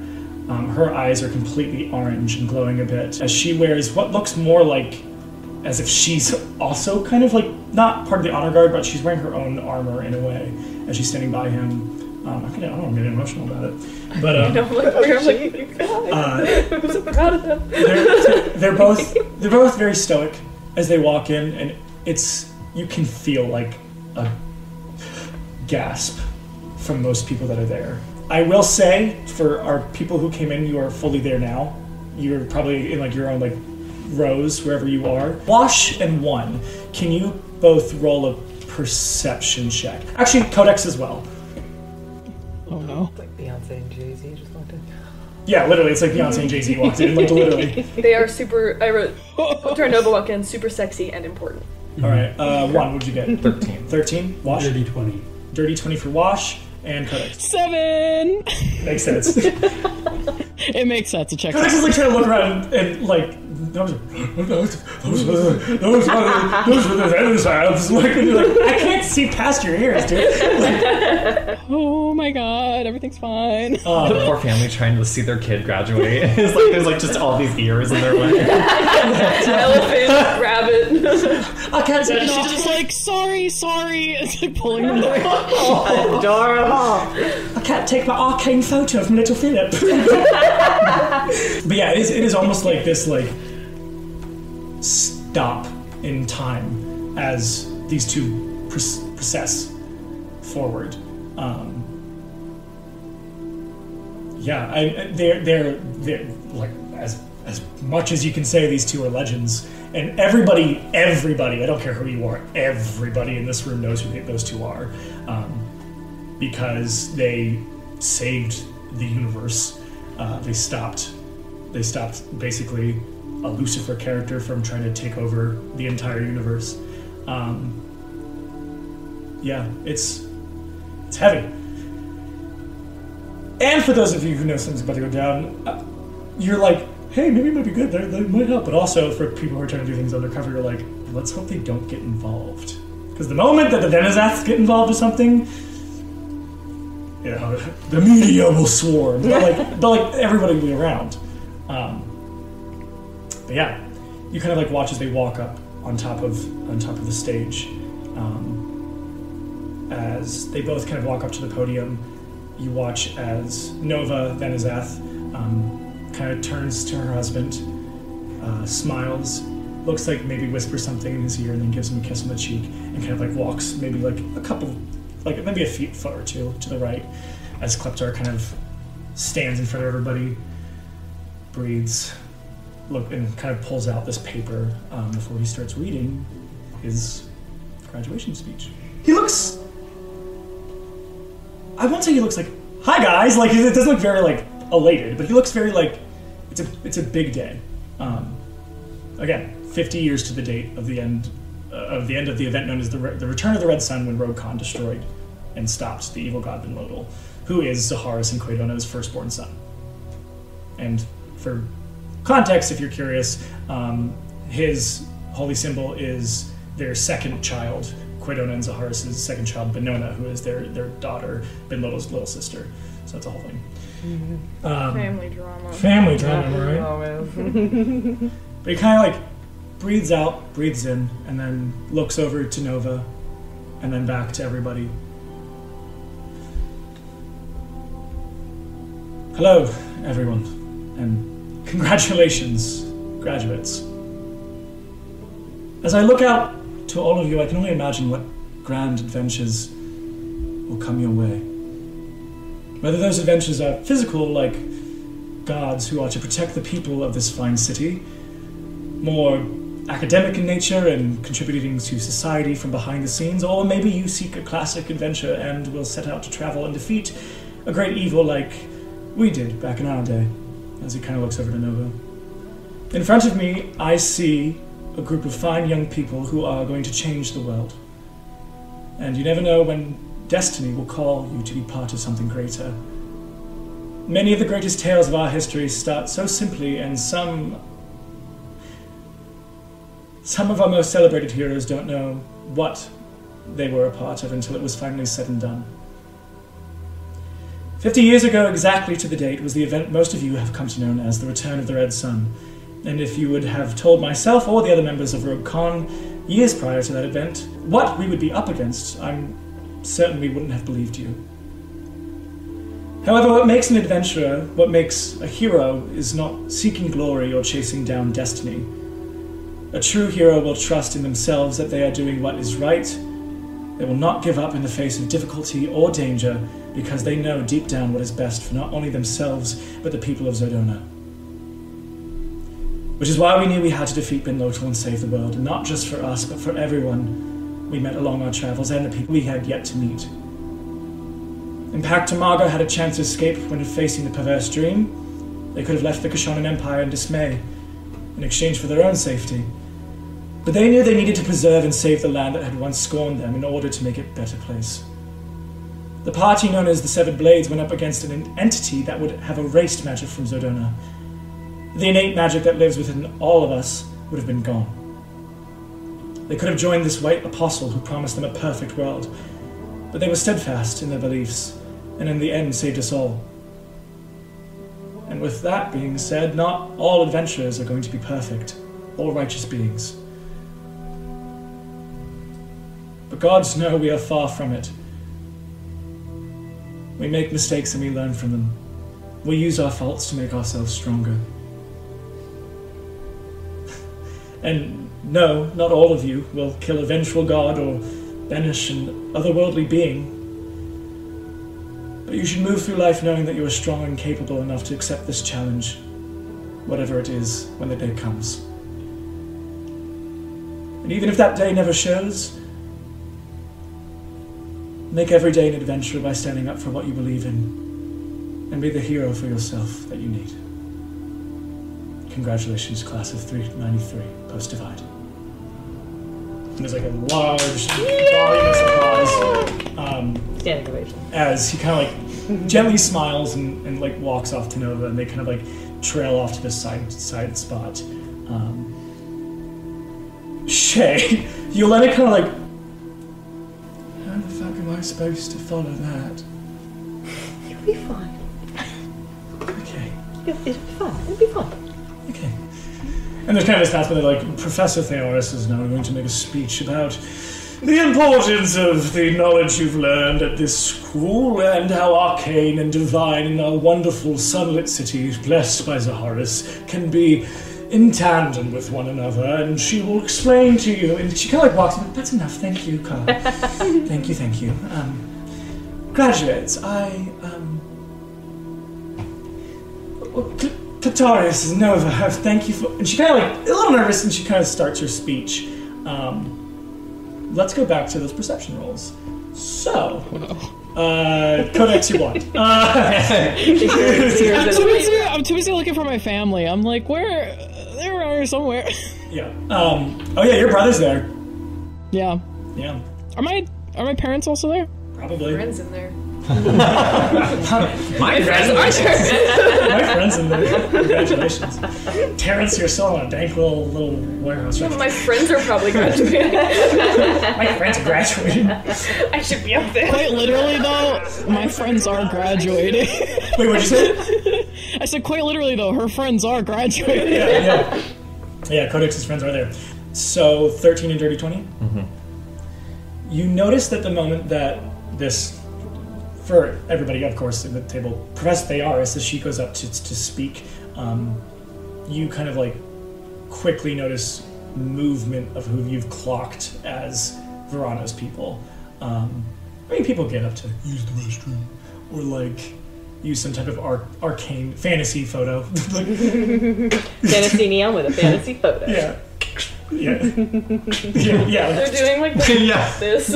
Her eyes are completely orange and glowing a bit as she wears what looks more like as if she's also kind of like not part of the honor guard, but she's wearing her own armor in a way as she's standing by him. I don't want to get emotional about it, but I'm so proud of them. they're both very stoic as they walk in, and you can feel like a gasp from most people that are there. I will say, for our people who came in, you are fully there now. You're probably in like your own like rows wherever you are. Wash and One, can you both roll a perception check? Actually, Codex as well. Oh no. It's like Beyonce and Jay-Z just walked in. Yeah, literally, it's like Beyonce and Jay-Z walked in, like literally. They are super. I wrote Nova walk in, super sexy and important. All right, One, what'd you get? 13. 13. Wash. Dirty 20. Dirty 20 for Wash and Codex. 7. Makes sense. It makes sense. It checks Codex out. is like trying to look around and like those were the Venusaurs. Like, I can't see past your ears, dude. Like, Oh my god, everything's fine. The poor family trying to see their kid graduate. It's like there's like just all these ears in their way. Elephant, rabbit. I can't see. And she's just like, sorry. It's like pulling them away. Adorable. I can't take my arcane photo from little Philip. But yeah, it is almost like this, like, stop in time as these two process forward. They're like, as much as you can say these two are legends, and everybody, I don't care who you are, everybody in this room knows who those two are, because they saved the universe. They stopped basically a Lucifer character from trying to take over the entire universe. It's heavy. And for those of you who know something's about to go down, you're like, hey, maybe it might be good. They might help. But also for people who are trying to do things undercover, you're like, let's hope they don't get involved. Because the moment that the Denizaths get involved with something, you know, the media will swarm. But like everybody will be around. But yeah, you kind of like watch as they walk up on top of the stage. As they both kind of walk up to the podium, you watch as Nova Denizath kind of turns to her husband, smiles, looks like maybe whispers something in his ear, and then gives him a kiss on the cheek, and kind of like walks maybe like a couple, like maybe a foot or two to the right, as Kleptar kind of stands in front of everybody, breathes, and kind of pulls out this paper before he starts reading his graduation speech. He looks, I won't say he looks like, hi guys, like it doesn't look very like elated, but he looks very like, it's a big day. Again, 50 years to the date of the end of the event known as the Return of the Red Sun, when Rogue Khan destroyed and stopped the evil god Ben-Lodal, who is Zaharis and Quaidona's firstborn son. And for context, if you're curious, his holy symbol is their second child, Quaidona and Zaharis' second child, Benona, who is their daughter, Ben-Lodal's little sister. So that's a whole thing. Family drama. Family drama, right? But he kind of like breathes out, breathes in, and then looks over to Nova, and then back to everybody. Hello, everyone, and congratulations, graduates. As I look out to all of you, I can only imagine what grand adventures will come your way. Whether those adventures are physical, like guards who are to protect the people of this fine city, more academic in nature and contributing to society from behind the scenes, or maybe you seek a classic adventure and will set out to travel and defeat a great evil like we did back in our day, as he kind of looks over to Nova. In front of me, I see a group of fine young people who are going to change the world. And you never know when destiny will call you to be part of something greater. Many of the greatest tales of our history start so simply, and some of our most celebrated heroes don't know what they were a part of until it was finally said and done. 50 years ago exactly to the date was the event most of you have come to know as the Return of the Red Sun. And if you would have told myself or the other members of Rogue Khan years prior to that event what we would be up against, I'm certain we wouldn't have believed you. However, what makes an adventurer, what makes a hero, is not seeking glory or chasing down destiny. A true hero will trust in themselves that they are doing what is right. They will not give up in the face of difficulty or danger, because they know deep down what is best for not only themselves, but the people of Zodona. Which is why we knew we had to defeat Ben-Lodal and save the world, and not just for us, but for everyone we met along our travels and the people we had yet to meet. Impact Tamaga had a chance to escape when facing the perverse dream. They could have left the Kashanan Empire in dismay, in exchange for their own safety. But they knew they needed to preserve and save the land that had once scorned them in order to make it a better place. The party known as the Severed Blades went up against an entity that would have erased magic from Zodona. the innate magic that lives within all of us would have been gone. They could have joined this white apostle who promised them a perfect world, but they were steadfast in their beliefs, and in the end saved us all. And with that being said, not all adventurers are going to be perfect, or righteous beings. But gods know we are far from it. We make mistakes and we learn from them. We use our faults to make ourselves stronger. And no, not all of you will kill a vengeful god or banish an otherworldly being. But you should move through life knowing that you are strong and capable enough to accept this challenge, whatever it is, when the day comes. And even if that day never shows, make every day an adventure by standing up for what you believe in, and be the hero for yourself that you need. Congratulations, class of 393, post-divide. And there's like a large voluminous applause. Standing ovation. As he kind of like gently smiles and like walks off to Nova, and they kind of like trail off to the side spot. Shay, Yolanda kind of like, how the fuck am I supposed to follow that? You'll be fine. Okay. It'll be fine. It'll be fine. Okay. And there's kind of this announcement that like Professor Theoris is now going to make a speech about the importance of the knowledge you've learned at this school and how arcane and divine and our wonderful sunlit city, blessed by Zaharis, can be in tandem with one another, and she will explain to you. And she kind of like walks in. That's enough. Thank you, Carl. Thank you. Graduates, Catarius and Nova, thank you for. And she kind of like a little nervous, and she kind of starts her speech. Let's go back to those perception rolls. So, Codex, you want? I'm too busy looking for my family. I'm like, where? They're around here somewhere. Yeah. Oh yeah, your brother's there. Yeah. Yeah. Are my parents also there? Probably. Friends in there. My friends My friend's in there. Congratulations. Terrence, you're still in a dank little warehouse. Some of my friends are probably graduating. My friends are graduating. I should be up there. Quite literally, though, my friends are graduating. Wait, what'd you say? I said, quite literally, though, her friends are graduating. Yeah, Codex's friends are there. So, 13 and dirty 20? Mm-hmm. You notice that the moment that this, for everybody, of course, at the table, Professor Theoris, as she goes up to speak, you kind of like quickly notice movement of who you've clocked as Verano's people. I mean, people get up to use the restroom, or like use some type of arcane fantasy photo. Fantasy Neon with a fantasy photo. Yeah. They're doing like this.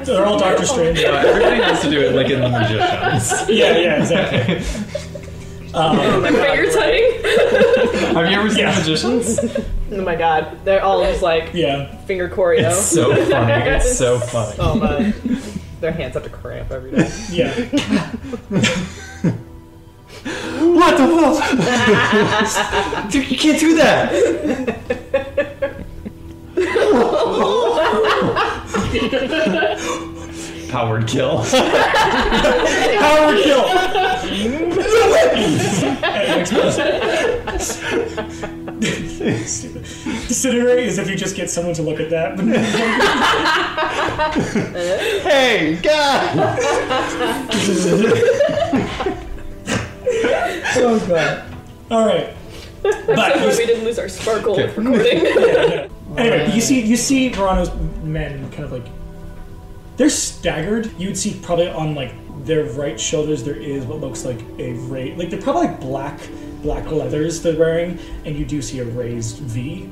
They're all Doctor Strange. Everybody has to do it like in The Magicians. Yeah, exactly. My finger tutting. Have you ever seen The Magicians? Oh my god, they're all just like finger choreo. It's so funny. It's so funny. Oh my, their hands have to cramp every day. Yeah. What the fuck? Dude, you can't do that. Powered kill. Power kill. Disintegrate is if you just get someone to look at that. Hey, God. Oh god. All right. But we didn't lose our sparkle recording. Anyway, you see Verano's men kind of like, they're staggered. You'd see probably on like their right shoulders there is what looks like a raised, like they're probably like black leathers they're wearing, and you do see a raised V,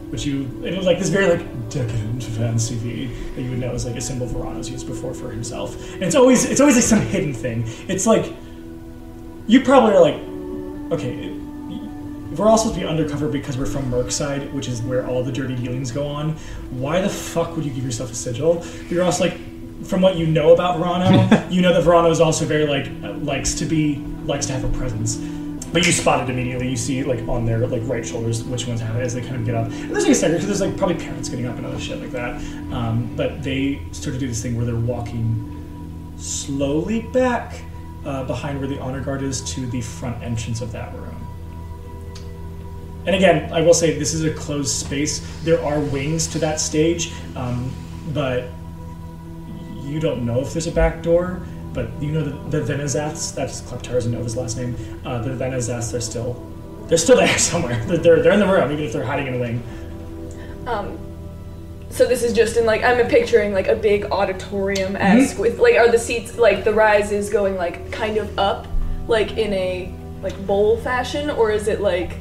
which it was like this very like decadent fancy V that you would know is like a symbol Verano's used before for himself, and it's always like some hidden thing. It's like you probably are like, okay, we're all supposed to be undercover because we're from Merkside, which is where all the dirty dealings go on. Why the fuck would you give yourself a sigil? But you're also like, from what you know about Verano, you know that Verano is also very like likes to have a presence. But you spot it immediately. You see like on their like right shoulders which ones have it as they kind of get up. And there's like a second because there's like probably parents getting up and other shit like that. But they start to do this thing where they're walking slowly back behind where the honor guard is to the front entrance of that room. And again, I will say this is a closed space. There are wings to that stage, but you don't know if there's a back door. But you know the Venizats, that's Kleptars and Nova's last name. The Venizats, they're still there somewhere. They're in the room, even if they're hiding in a wing. So this is just in like I'm picturing like a big auditorium-esque with like are the seats like the rise is going like kind of up like in a like bowl fashion, or is it like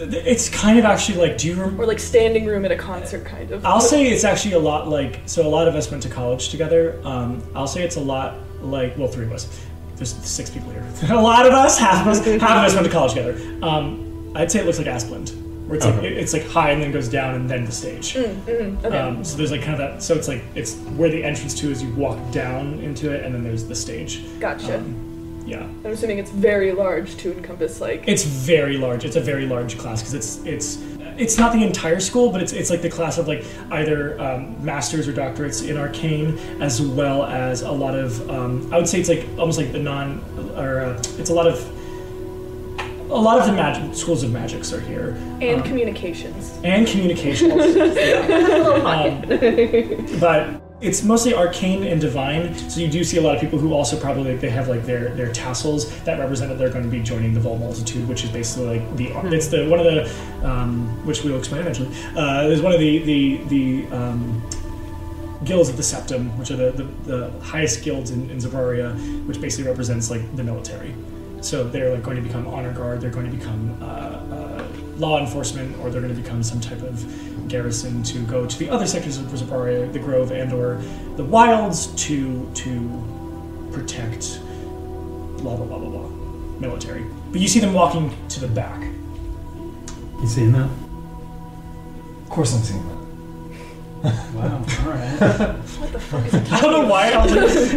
it's kind of actually like or like standing room at a concert kind of. I'll say it's actually a lot like so a lot of us went to college together. I'll say it's a lot like well 3 of us. There's 6 people here. A lot of us, half of us went to college together. I'd say it looks like Asplund. Where it's like it's like high and then goes down and then the stage. Okay. So there's like kind of that. So it's like it's where the entrance to is you walk down into it and then there's the stage. Gotcha. Yeah. I'm assuming it's very large to encompass like. It's very large. It's a very large class because it's not the entire school, but it's like the class of like either masters or doctorates in arcane, as well as a lot of I would say it's like almost like the it's a lot of the magic schools of magics are here. And communications. And communications. But it's mostly arcane and divine, so you do see a lot of people who also probably they have like their tassels that represent that they're going to be joining the Vol Multitude, which is basically like it's the one of the which we'll explain eventually. There's one of the guilds of the Septum, which are the highest guilds in Zavaria, which basically represents like the military. So they're like going to become honor guard, they're going to become law enforcement, or they're going to become some type of garrison to go to the other sectors of Zavaria, the Grove and or the Wilds to protect blah blah blah blah blah military. But you see them walking to the back. You seeing that? Of course I'm seeing that. Wow, alright. What the fuck is it? I don't know why I was like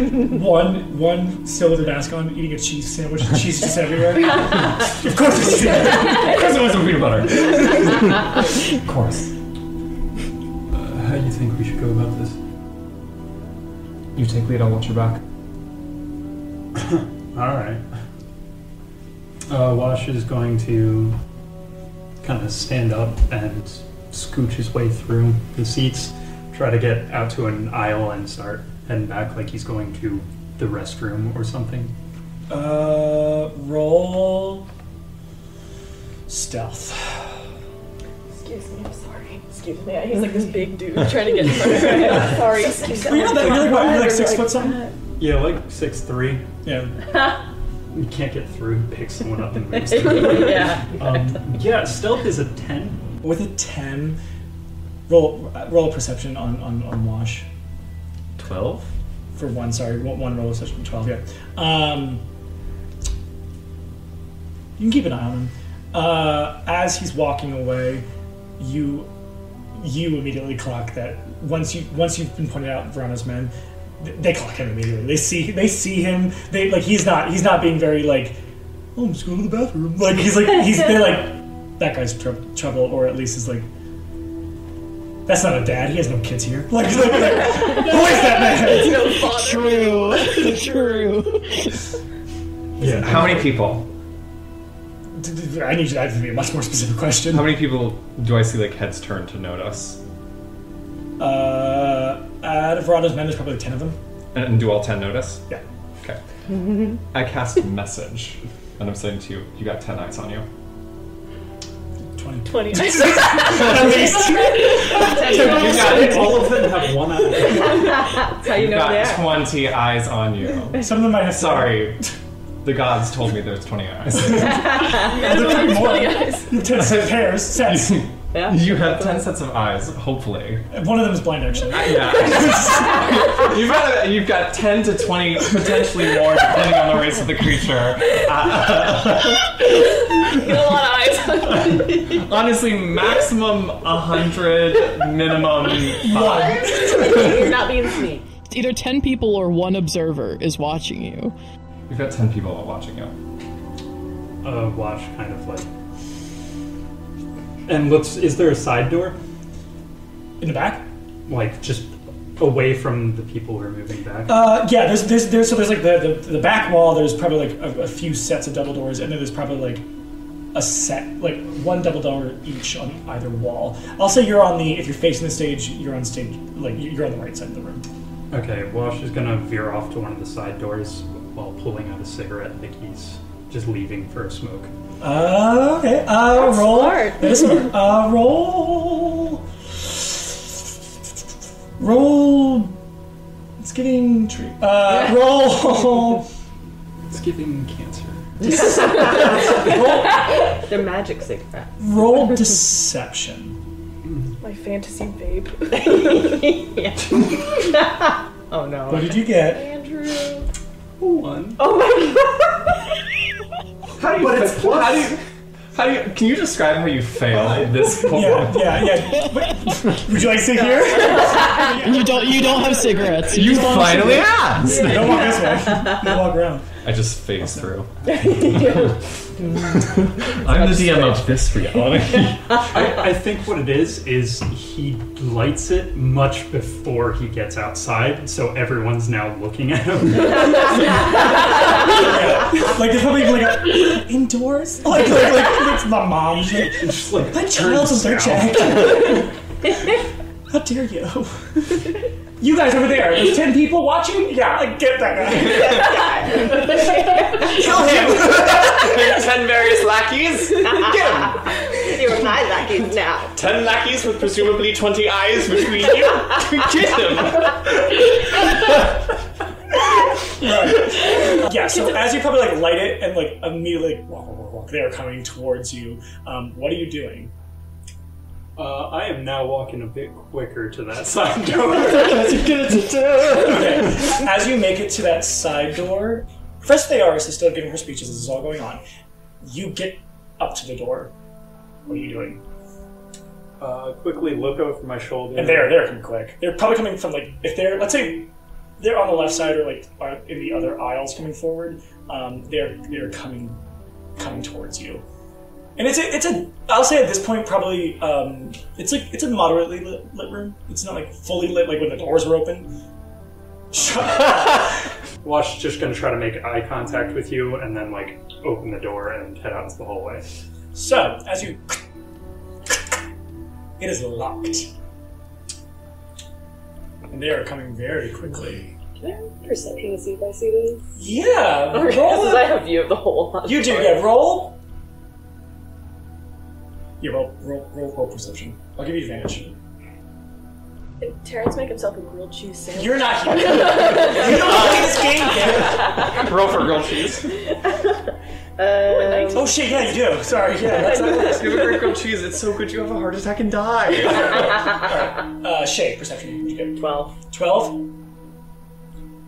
one still with a mask on, eating a cheese sandwich, and cheese just everywhere. Of course it's Of course it was some peanut butter. Of course. How do you think we should go about this? You take lead, I'll watch your back. Alright. Wash is going to kind of stand up and scooch his way through the seats, try to get out to an aisle and start heading back like he's going to the restroom or something. Roll stealth. Excuse me, I'm sorry. Excuse me. He's like this big dude trying to get in front of me. Sorry, excuse me. You're like 6 foot something? Yeah, like 6'3". Yeah. You can't get through, pick someone up and moves through. Yeah. Stealth is a 10. With a 10, roll a perception on Wash. 12? For one, sorry. One roll of perception, 12, yeah. You can keep an eye on him. As he's walking away, you immediately clock that once you've been pointed out Verana's men, they clock him immediately. They see him. He's not being very like, oh, I'm just going to the bathroom. Like they're like, that guy's trouble, or at least is like, that's not a dad. He has no kids here. Like who is that man? No father. True. Yeah. How many people? I need that to be a much more specific question. How many people do I see like heads turn to notice? Out of Verana's men, there's probably 10 of them. And do all 10 notice? Yeah. Okay. I cast message, and I'm saying to you, you got 10 eyes on you. 20. At least. All of them have one eye. That's how you know they're got 20 eyes on you. Some of them might have. Sorry. The gods told me there's 20 eyes. There could be more. 10 pairs, sets. Yeah. You have 10 sets of eyes, hopefully. One of them is blind, actually. Yeah. you've got 10 to 20, potentially more, depending on the race of the creature. You got a lot of eyes. Honestly, maximum 100, minimum 5. You're not being sneak. It's either 10 people or one observer is watching you. You've got 10 people watching you. Wash kind of like, and looks. Is there a side door? In the back? Like just away from the people who are moving back? Yeah, there's like the back wall, there's probably like a few sets of double doors, and then there's probably like a set, like one double door each on either wall. I'll say you're on the, if you're facing the stage, you're on stage, like you're on the right side of the room. Okay, Wash is gonna veer off to one of the side doors while pulling out a cigarette, like he's just leaving for a smoke. Okay. That's Roll. smart. That is smart. Roll. It's getting tree. Roll. It's giving cancer. They're magic cigarettes. Roll deception. My fantasy vape. Yeah. Oh no. What did you get? Andrew. 1. Oh my How do you? Can you describe how you failed this point? Yeah. Wait, would you like to sit here? You don't have cigarettes. You finally asked. Don't walk this way. Don't walk around. I just phased through. I'm the DM of this reality. I think what it is he lights it much before he gets outside, so everyone's now looking at him. Like there's probably like a indoors. Like it's my mom. Just like My child's under check. How dare you? You guys over there, there's 10 people watching? Yeah, like, get that guy. Kill him! 10 various lackeys. Get him! You're my lackeys now. 10 lackeys with presumably 20 eyes between you. Get him! Yeah, so as you probably like light it and like immediately walk, they're coming towards you. What are you doing? I am now walking a bit quicker to that side door. Okay, as you make it to that side door, Professor Thearis is still giving her speeches. This is all going on. You get up to the door. What are you doing? Quickly look over my shoulder. And they're coming quick. They're probably coming from like, if they're, let's say they're on the left side or like are in the other aisles coming forward. They're coming towards you. And it's a I'll say at this point probably it's a moderately lit room. It's not like fully lit like when the doors were open. Wash is just gonna try to make eye contact with you and then like open the door and head out into the hallway. So as you, it is locked, and they are coming very quickly. Can I perception to see if I see this? Yeah, Okay, roll. because I have view of the whole. You do, yeah. Roll. Yeah, roll perception. I'll give you advantage. Did Terrence make himself a grilled cheese sandwich? You're not here. You don't play this game, kid. Roll for grilled cheese. Oh shit, yeah, you do. Sorry, yeah, that's how it works. You have a great grilled cheese. It's so good you have a heart attack and die. Alright, Shay, perception. What'd you get? 12. 12?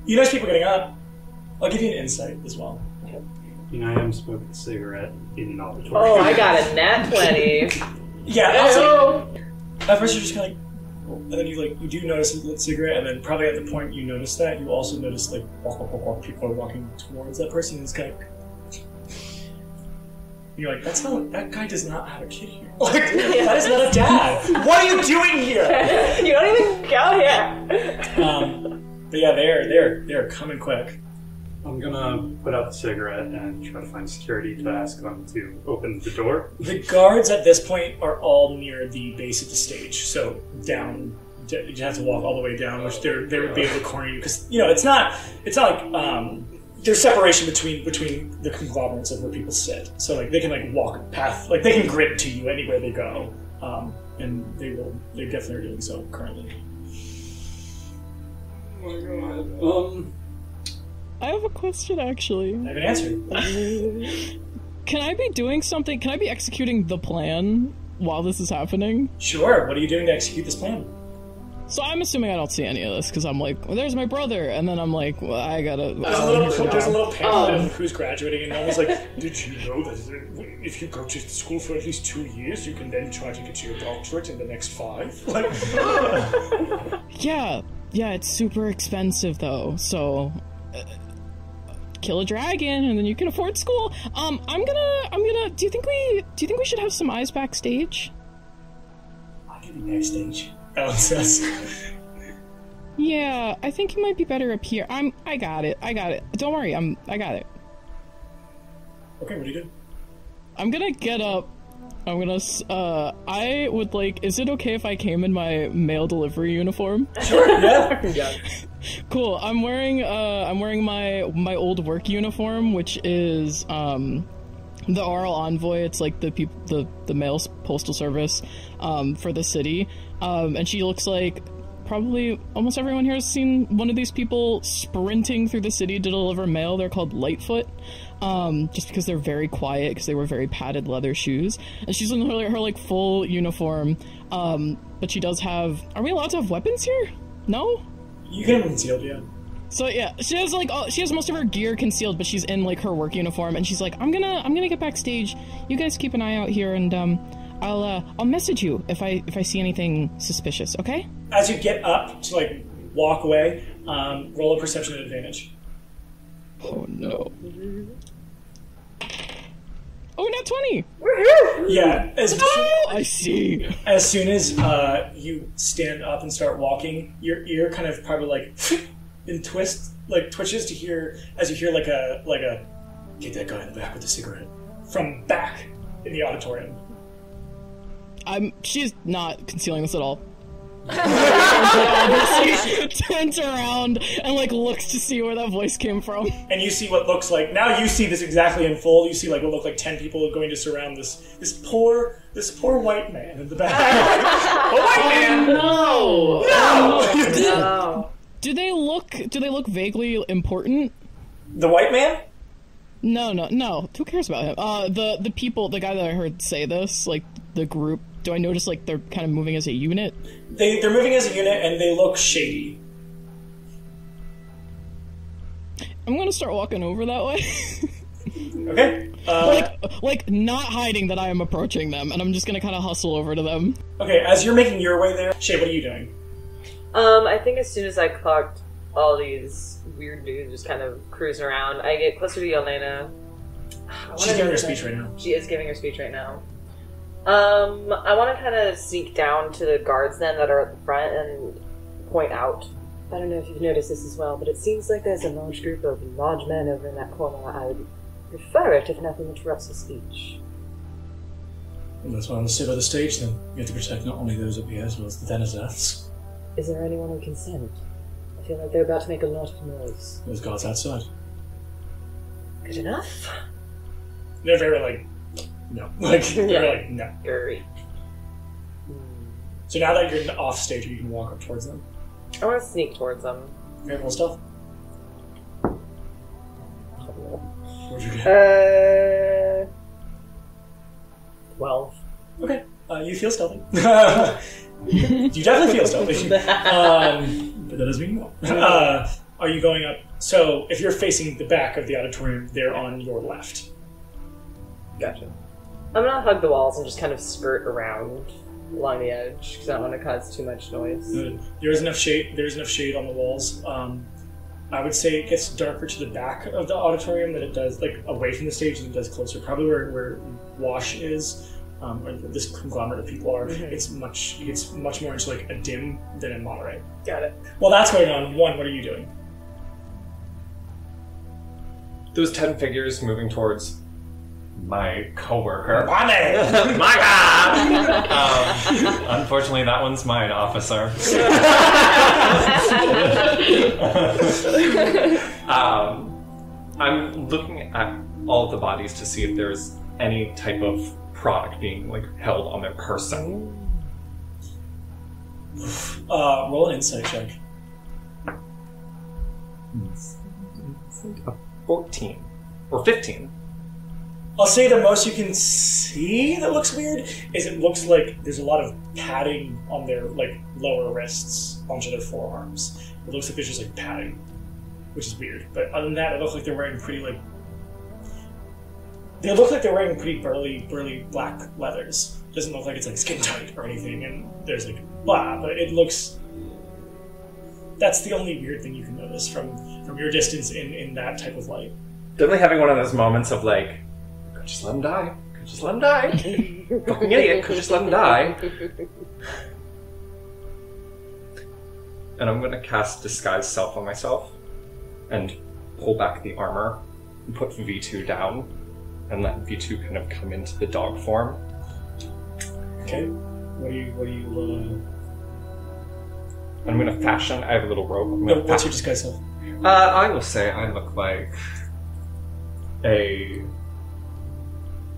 You notice people getting up. I'll give you an insight as well. You know, I am smoking a cigarette in an auditorium. Oh, I got a nat 20. Yeah, also, at first you're just kind of like, and then you do notice a lit cigarette, and then probably at the point you notice that, you also notice like walk, people are walking towards that person, and it's kind of, you're like, that guy does not have a kid here. Like, that is not a dad. What are you doing here? You don't even go here. But yeah, they're coming quick. I'm gonna put out the cigarette and try to find security to ask them to open the door. The guards at this point are all near the base of the stage, so down. You have to walk all the way down, which they would be able to corner you because it's not like there's separation between the conglomerates of where people sit. So like they can like walk path, like they can grit to you anywhere they go, and they're definitely are doing so currently. Oh my god. I have a question, actually. I have an answer. Can I be doing something? Can I be executing the plan while this is happening? Sure. What are you doing to execute this plan? So I'm assuming I don't see any of this because I'm like, well, there's my brother, and then I'm like, well, I gotta. There's a little pamphlet who's graduating, and almost like, did you know that if you go to school for at least 2 years, you can then try to get your doctorate in the next 5? Like, Yeah, it's super expensive though. So kill a dragon, and then you can afford school. I'm gonna. Do you think we should have some eyes backstage? I can be backstage. Ellen says. Yeah, I think you might be better up here. I got it. Don't worry, I got it. Okay, what do you do? I'm gonna get up. I'm gonna, I would like, is it okay if I came in my mail delivery uniform? Sure, yeah. Cool, I'm wearing my old work uniform, which is, the Oral Envoy. It's like the mail postal service, for the city. And she looks like, probably almost everyone here has seen one of these people sprinting through the city to deliver mail. They're called Lightfoot, just because they're very quiet, because they wear very padded leather shoes. And she's in her like full uniform, but she does have... Are we allowed to have weapons here? No? You can have them concealed, yeah. So yeah, she has like she has most of her gear concealed, but she's in like her work uniform, and she's like, I'm gonna get backstage. You guys keep an eye out here, and I'll message you if I see anything suspicious, okay? As you get up to like walk away, roll a perception advantage. Oh no. Oh, not 20! Yeah, I see. As soon as you stand up and start walking, your ear kind of probably like and twitches to hear as you hear like a get that guy in the back with the cigarette from back in the auditorium. She's not concealing this at all. Turns around and like looks to see where that voice came from. And you see what looks like, now you see this exactly unfold. You see like what look like 10 people going to surround this poor white man in the back. A white man! No! Do they look vaguely important? The white man? No. Who cares about him? The people, the guy that I heard say this, like the group. Do I notice like they're kind of moving as a unit? They're moving as a unit and they look shady. I'm gonna start walking over that way. Okay. Like not hiding that I am approaching them, and I'm just gonna kind of hustle over to them. Okay, as you're making your way there, Shay, what are you doing? I think as soon as I clocked all these weird dudes just kind of cruising around, I get closer to Yelena. She's giving her speech right now. She is giving her speech right now. I want to kind of sneak down to the guards then that are at the front and point out. I don't know if you've noticed this as well, but it seems like there's a large group of large men over in that corner. I would prefer it if nothing interrupts the speech. Well, that's why on the side of the stage then. You have to protect not only those up here as well as the Denizens. Is there anyone who can send? I feel like they're about to make a lot of noise. Those guards outside. Good enough? They're very like, no. They're like, no. Great. So now that you're off stage, you can walk up towards them. I want to sneak towards them. Okay, roll stealth. What'd you get? 12. Okay. You feel stealthy. You definitely feel stealthy. But that doesn't mean you won't. Are you going up? So if you're facing the back of the auditorium, they're on your left. Gotcha. I'm gonna hug the walls and just kind of skirt around along the edge because I don't want to cause too much noise. Good. There's enough shade. There's enough shade on the walls. I would say it gets darker to the back of the auditorium than it does, like away from the stage than it does closer. Probably where Wash is, or this conglomerate of people are. Mm-hmm. It's much more into like a dim than in Monterey. Got it. Well, that's going on. One, what are you doing? Those 10 figures moving towards my coworker. Money! My God! Unfortunately, that one's mine, officer. I'm looking at all of the bodies to see if there's any type of product being like held on their person. Roll an insight check. It's like a 14 or 15. I'll say the most you can see that looks weird is it looks like there's a lot of padding on their like lower wrists onto their forearms. It looks like there's just like padding, which is weird. But other than that, it looks like they're wearing pretty like pretty burly black leathers. It doesn't look like it's like skin tight or anything, and there's like blah, but it looks. That's the only weird thing you can notice from your distance in that type of light. definitely having one of those moments of like, could just let him die. Could just let him die. Fucking idiot. Could just let him die. And I'm gonna cast Disguise Self on myself and pull back the armor and put V2 down and let V2 kind of come into the dog form. Okay. What do you I'm gonna fashion. I have a little rope. what's your disguise self? I will say I look like a.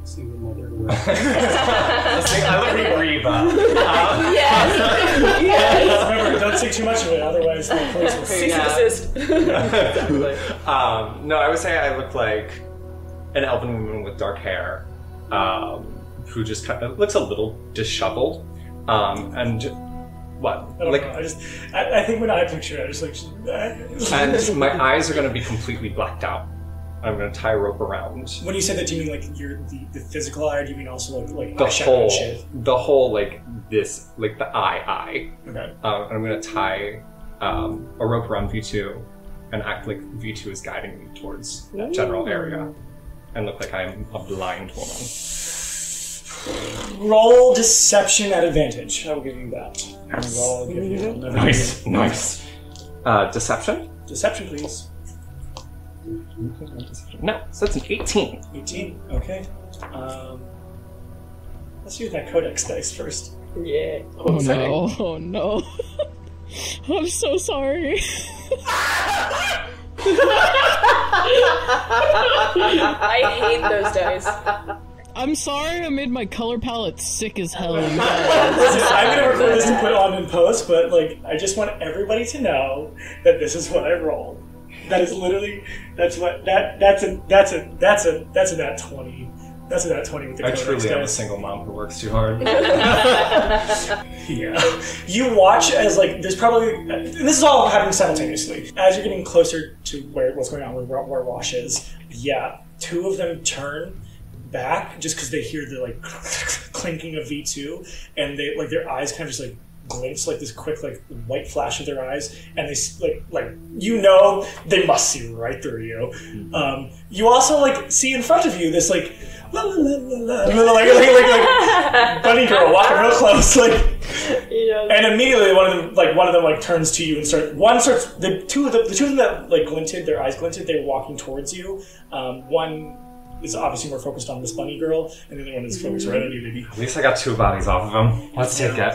Single mother. With... I look like Reba. Yes. Remember, don't say too much of it, otherwise the police will see. Cease and desist. No, I would say I look like an elven woman with dark hair, who just kind of looks a little disheveled, and what? I don't know. I think when I picture it, I just like. And my eyes are going to be completely blacked out. I'm going to tie a rope around. When you say that, do you mean like the physical eye, or do you mean also like the eyeshadow whole, and shit? the whole like this, like the eye. Okay. And I'm going to tie a rope around V2 and act like V2 is guiding me towards that general area, and look like I'm a blind woman. Roll deception at advantage. I will give you that. I'll give you Nice. Deception? Deception, please. No, so that's an 18. 18. Okay. Let's use that codex dice first. Yeah. Oh no, oh no. I'm so sorry. I hate those dice. I'm sorry I made my color palette sick as hell. Listen, I'm gonna record this to put on in post, but like, I just want everybody to know that this is what I rolled. That is literally that's a nat 20. That's a nat 20 with the I codex truly am a dice. single mom who works too hard. Yeah. You watch as like there's probably and this is all happening simultaneously. As you're getting closer to what's going on where Wash is, yeah, two of them turn back just because they hear the like clinking of V2, and they like their eyes kind of just like glimpse like this quick like white flash of their eyes, and they like you know they must see right through you. You also like see in front of you this like la, la, la, la, la, like bunny girl walking real close like, and immediately one of them like turns to you and starts the two of them that like glinted, their eyes glinted, they were walking towards you. One is obviously more focused on this bunny girl, and the other one is focused right on you, baby. At least I got 2 bodies off of him. Let's take it.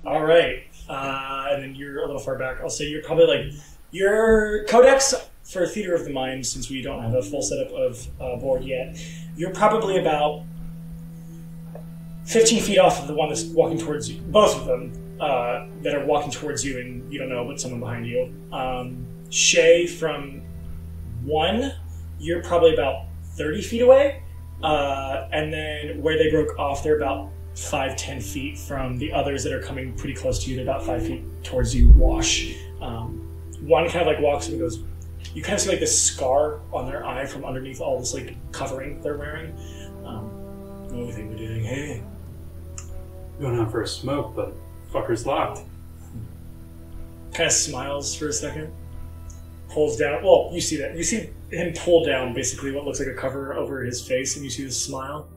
All right, and then you're a little far back. I'll say you're probably like your codex for Theater of the Mind, since we don't have a full setup of board yet. You're probably about 15 feet off of the one that's walking towards you. Both of them that are walking towards you, and you don't know but someone behind you. Shay from one. You're probably about 30 feet away, and then where they broke off, they're about 5-10 feet from the others that are coming pretty close to you. They're about 5 feet towards you, Wash. One kind of like walks and goes, you kind of see like this scar on their eye from underneath all this like covering they're wearing. What do you think we're doing? Hey. Going out for a smoke, but fucker's locked. Kind of smiles for a second. Pulls down. Well, you see that. You see him pull down basically what looks like a cover over his face, and you see this smile.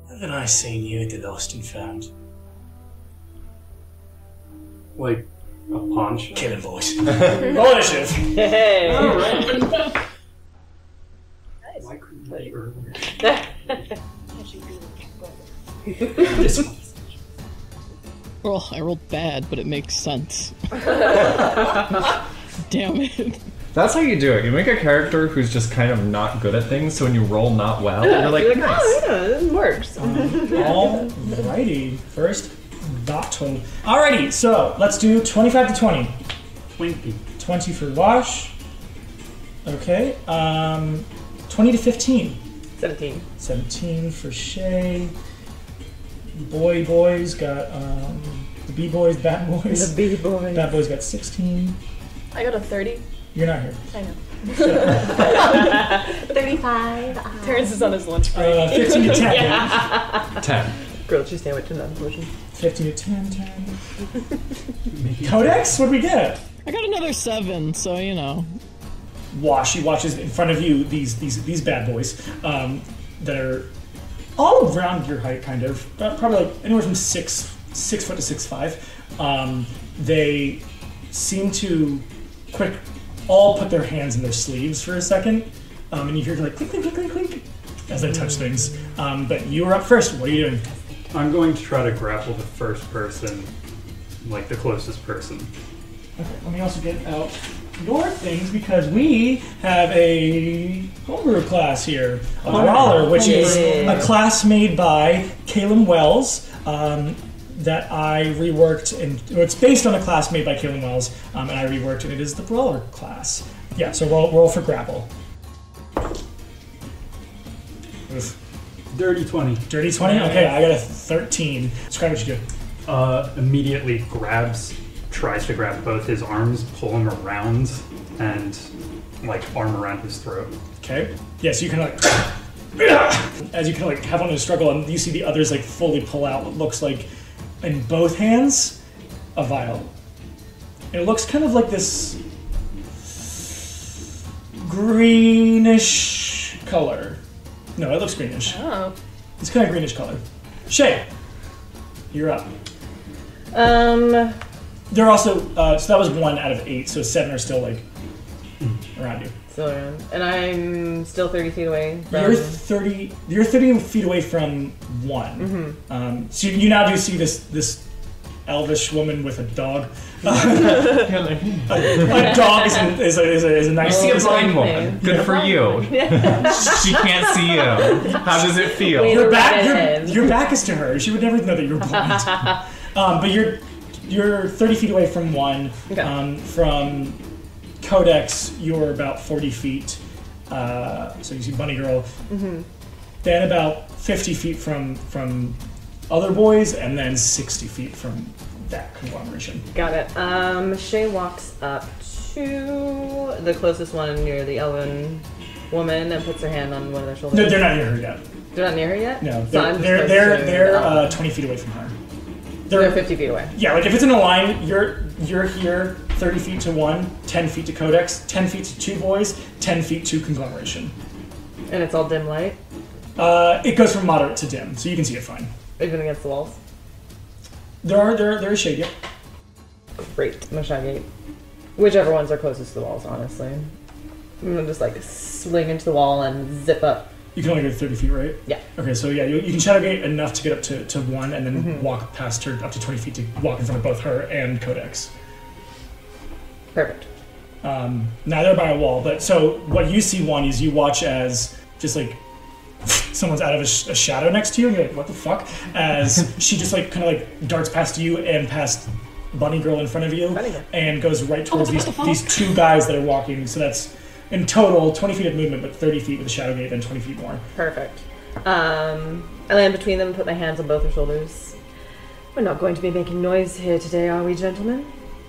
Haven't I seen you at the Lost and Found? Like a pawn shop. Killing voice. Roll initiative. Hey. Alright. Why couldn't I earlier? Well, I rolled bad, but it makes sense. Damn it. That's how you do it. You make a character who's just kind of not good at things, so when you roll not well, you're like, nice. oh yeah, this works. Alrighty. First battle. Alrighty, so let's do 25 to 20. 20. 20 for Wash. Okay. 20 to 15. 17. 17 for Shay. Boys got the B-boys, Bat Boys. The B-boy. Bat Boys got 16. I got a 30. You're not here. I know. 35. Terrence is on his lunch break. 15 to 10. 10. Grilled cheese sandwich and that version. 15 to 10, 10. Codex, what do we get? I got another 7, so you know. She watches in front of you these bad boys that are all around your height, kind of. Probably like anywhere from 6 foot to 6'5". They seem to all put their hands in their sleeves for a second, and you hear like clink, clink, clink, clink, clink as they touch things. But you are up first. What are you doing? I'm going to try to grapple the first person, like the closest person. Okay, let me also get out your things because we have a homebrew class here, a brawler, which is a class made by Caleb Wells that I reworked, and it's based on a class made by Caleb Wells, and I reworked, and it is the brawler class. Yeah, so roll for grapple. Oof. Dirty 20. Dirty 20? Okay, I got a 13. Describe what you do. Immediately tries to grab both his arms, pull him around, and like arm around his throat. Okay. Yeah, so you can like as you kind of like have one to struggle, and you see the others like fully pull out what looks like in both hands a vial. And it looks kind of like this greenish color. No, it looks greenish. Oh. It's kind of greenish color. Shay, you're up. They're also so that was 1 out of 8, so 7 are still like around you. Still around. And I'm still 30 feet away from... You're 30 feet away from 1. Mm-hmm. So you now do see this elvish woman with a dog. A dog is a nice... You see a blind woman. Good for you. She can't see you. How does it feel? Your back is to her. She would never know that you're blind. But you're 30 feet away from 1. Okay. From Codex, you're about 40 feet. So you see Bunny Girl. Mm-hmm. Then about 50 feet from other boys, and then 60 feet from that conglomeration. Got it. Shay walks up to the closest one near the elven woman and puts her hand on one of their shoulders. No, they're not near her yet. They're not near her yet? No, So they're 20 feet away from her. They're 50 feet away. Yeah, like if it's in a line, you're here 30 feet to 1, 10 feet to Codex, 10 feet to 2 boys, 10 feet to conglomeration. And it's all dim light? It goes from moderate to dim, so you can see it fine. Even against the walls? There is shade, yeah. Great. I'm gonna Shaggy. Whichever ones are closest to the walls, honestly. I'm gonna just like swing into the wall and zip up. You can only go 30 feet, right? Yeah. Okay, so yeah, you can Shadowgate enough to get up to 1, and then walk past her up to 20 feet to walk in front of both her and Codex. Perfect. Now they're by a wall, but so what you see, one, is you watch as just like someone's out of a shadow next to you, and you're like, what the fuck? As she just like kind of like darts past you and past Bunny Girl in front of you, and goes right towards these 2 guys that are walking. So that's in total 20 feet of movement, but 30 feet with a shadow gate, then 20 feet more. Perfect. I land between them, put my hands on both their shoulders. We're not going to be making noise here today, are we, gentlemen?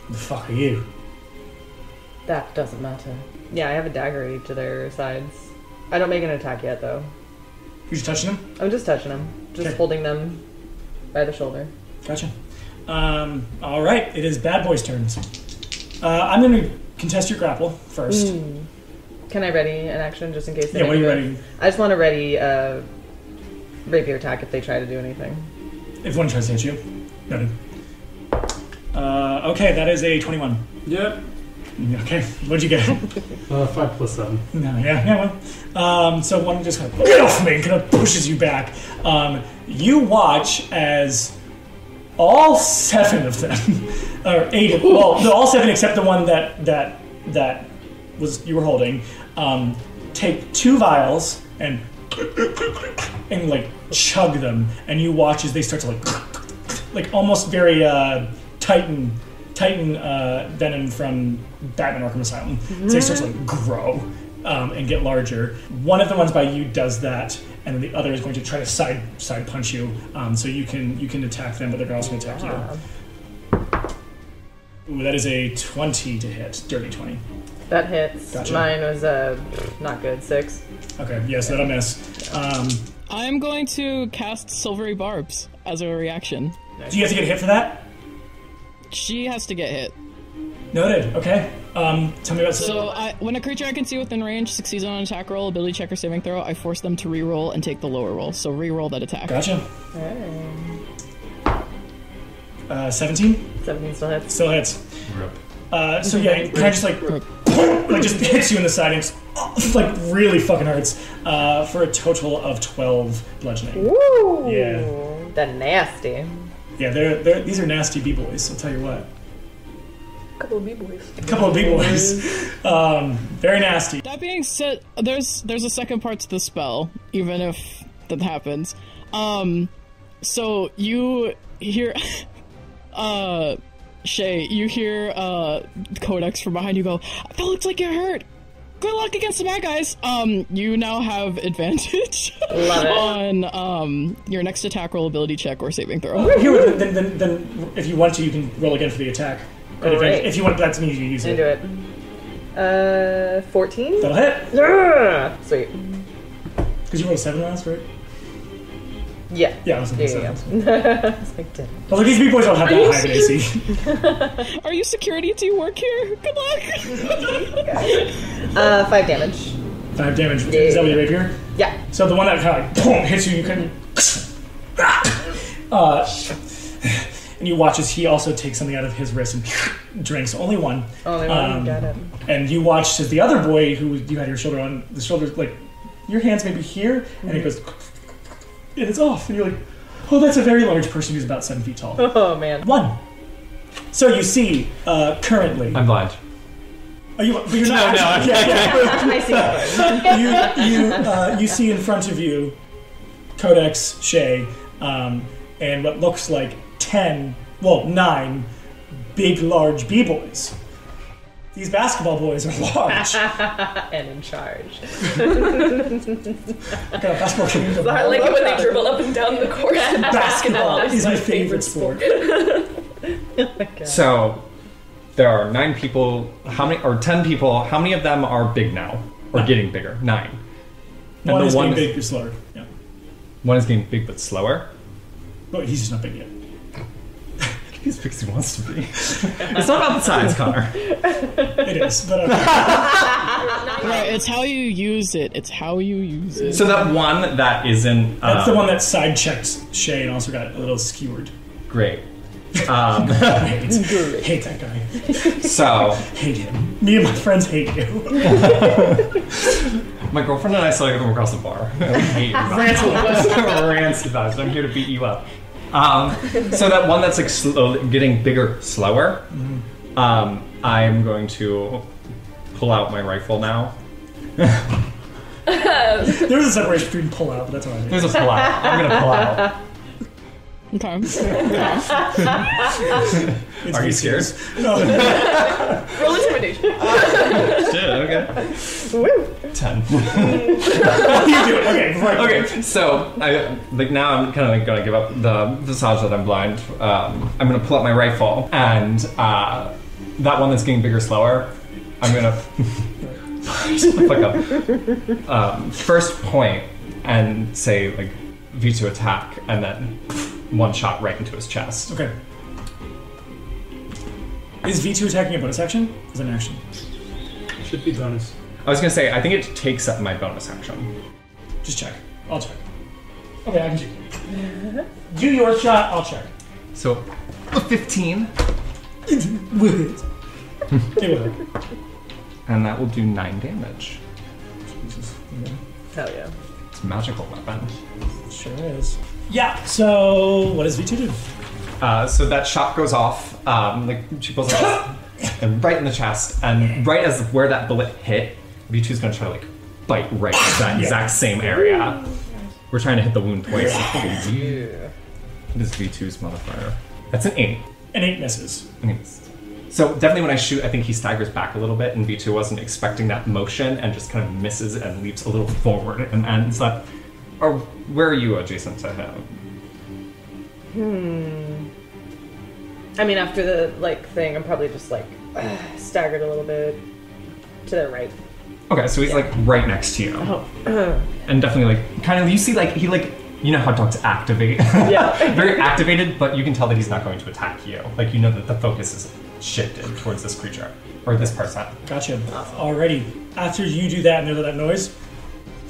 The fuck are you? That doesn't matter. Yeah, I have a dagger at each of their sides. I don't make an attack yet, though. You're just touching them? I'm just touching them. Just holding them by the shoulder. Gotcha. Alright, it is Bad Boy's turns. I'm going to contest your grapple first. Can I ready an action just in case they Yeah, what are you ready? I just want to ready a rapier attack if they try to do anything. If one tries to hit you. Noted. Okay, that is a 21. Yep. Okay, what'd you get? 5 plus 7. No, yeah, well. So one just kind of, get off me, and kind of pushes you back. You watch as all 7 of them, or 8 of them, well, no, all 7 except the one that was you were holding, take 2 vials and like chug them, and you watch as they start to like almost very Titan venom from Batman Arkham Asylum. So they start to like grow and get larger. One of the ones by you does that, and then the other is going to try to side punch you. So you can attack them, but they're also going to attack you. Ooh, that is a 20 to hit. Dirty 20. That hits. Gotcha. Mine was not good. 6. Okay, yes, that'll miss. I'm going to cast Silvery Barbs as a reaction. Do you have to get hit for that? She has to get hit. Noted. Okay. Tell me about So, when a creature I can see within range succeeds on an attack roll, ability check, or saving throw, I force them to re-roll and take the lower roll. So re-roll that attack. Gotcha. 17? 17 still hits. Still hits. So yeah, it kind of just like just hits you in the side and just, like really fucking hurts for a total of 12 bludgeoning. Woo! Yeah. That nasty. Yeah, these are nasty b-boys, I'll tell you what. Couple of b-boys. A couple of b-boys. Very nasty. That being said, there's a second part to the spell, even if that happens. So you hear, Shay, you hear Codex from behind you go, "That looks like you're hurt. Good luck against the bad guys." You now have advantage on your next attack roll, ability check, or saving throw. Here, then if you want to, you can roll again for the attack. If you want that to mean you use it. Into it. 14? That'll hit. Yeah. Sweet. Because you rolled a 7 last, right? Yeah. Yeah, I was going to say I was like, damn. But like, these b-boys don't have that high of an AC. Are you security? Do you work here? Good luck. 5 damage. 5 damage. Is that with your rapier? Yeah. So the one that kind of like boom, hits you, you can. And you watch as he also takes something out of his wrist and drinks. Only one. Only one. Got it. And you watch as the other boy, who you had your shoulder on, the shoulder, like, your hands may be here, and it goes, and it's off. And you're like, oh, that's a very large person who's about 7 feet tall. Oh, man. 1. So you see, currently. I'm blind. Are you? But you're not. No, I see. You see in front of you, Codex, Shay, and what looks like 9 big, large b-boys. These basketball boys are large. And in charge. What kind of basketball game is I like it when they dribble up and down the court. Basketball is my favorite sport. So, there are 9 people. 10 people? How many of them are big now, or getting bigger? 9. And One is one getting big, you're slower. Yeah. One is getting big but slower. But he's just not big yet. He's big as he wants to be. It's not about the size, Connor. It is, but Right, it's how you use it. It's how you use it. So that one that isn't... that's the one that side-checked Shay and also got a little skewered. Great. Hate that guy. So... Hate him. Me and my friends hate you. My girlfriend and I saw him across the bar. I hate you. Rancid vibes. I'm here to beat you up. So that one that's like getting bigger, slower. I'm going to pull out my rifle now. There was a separation between pull out, but that's alright. There's a pull out. I'm gonna pull out. Okay. Are you scared? No. Roll intimidation. Shit, okay. 10. You do it. Okay. Right. Okay, so now I'm kind of like gonna give up the visage that I'm blind. I'm gonna pull out my rifle, and that one that's getting bigger, slower. I'm gonna fuck up. First point and say like V2 attack, and then one shot right into his chest. Okay. Is V2 attacking a bonus action? Is it an action? Should be bonus. I was gonna say I think it takes up my bonus action. Just check. I'll check. Okay, I can check. Do your shot, I'll check. So, a 15. It will work. And that will do 9 damage. Jesus. Okay. Hell yeah. It's a magical weapon. Sure is. Yeah, so what does V2 do? So that shot goes off, like she pulls it off, and right in the chest, and right as where that bullet hit, V2's gonna try to like bite right at that exact same area. We're trying to hit the wound twice. Yeah. What is V2's modifier? That's an 8. An 8 misses. So definitely when I shoot, I think he staggers back a little bit, and V2 wasn't expecting that motion, and just kind of misses and leaps a little forward, and ends up. Or where are you adjacent to him? I mean, after the like thing, I'm probably just like staggered a little bit to the right. Okay, so he's like right next to you. Oh. And definitely like kind of you see like he like you know how dogs activate. Yeah. Very activated, but you can tell that he's not going to attack you. Like, you know that the focus is shifted towards this creature, or this person. Gotcha. Alrighty. After you do that and there's that noise,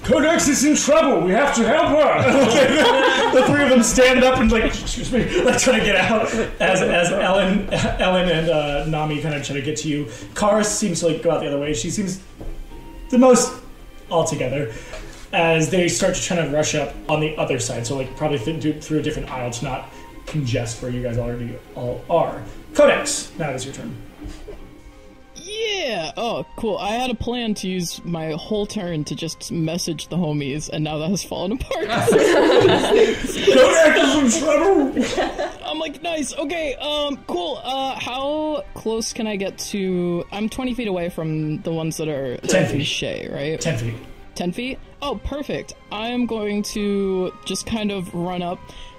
Codex is in trouble. We have to help her. The three of them stand up and excuse me, trying to get out as Ellen and Nami kind of try to get to you. Kara seems to go out the other way. She seems the most altogether as they start to try to rush up on the other side. So probably through a different aisle to not congest where you guys already all are. Codex, now it is your turn. Yeah! Oh, cool. I had a plan to use my whole turn to just message the homies, and now that has fallen apart. Codex is in trouble! I'm like, nice, okay, cool. How close can I get to... I'm 20 feet away from the ones that are... 10 feet. Shay, right? 10 feet. 10 feet? Oh, perfect. I'm going to just kind of run up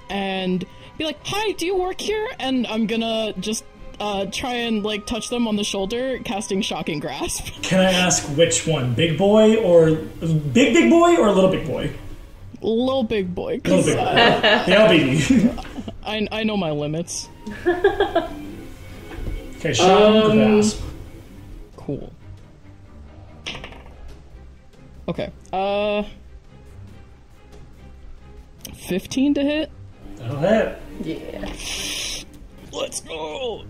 and be like, hi, do you work here? And I'm gonna just try and touch them on the shoulder, casting Shocking Grasp. Can I ask which one? Big boy or big boy or little big boy? Little big boy. Little big boy. The LBD. I know my limits. Okay, Shocking Grasp. Cool. Okay. 15 to hit. That'll hit. Yeah. Let's go.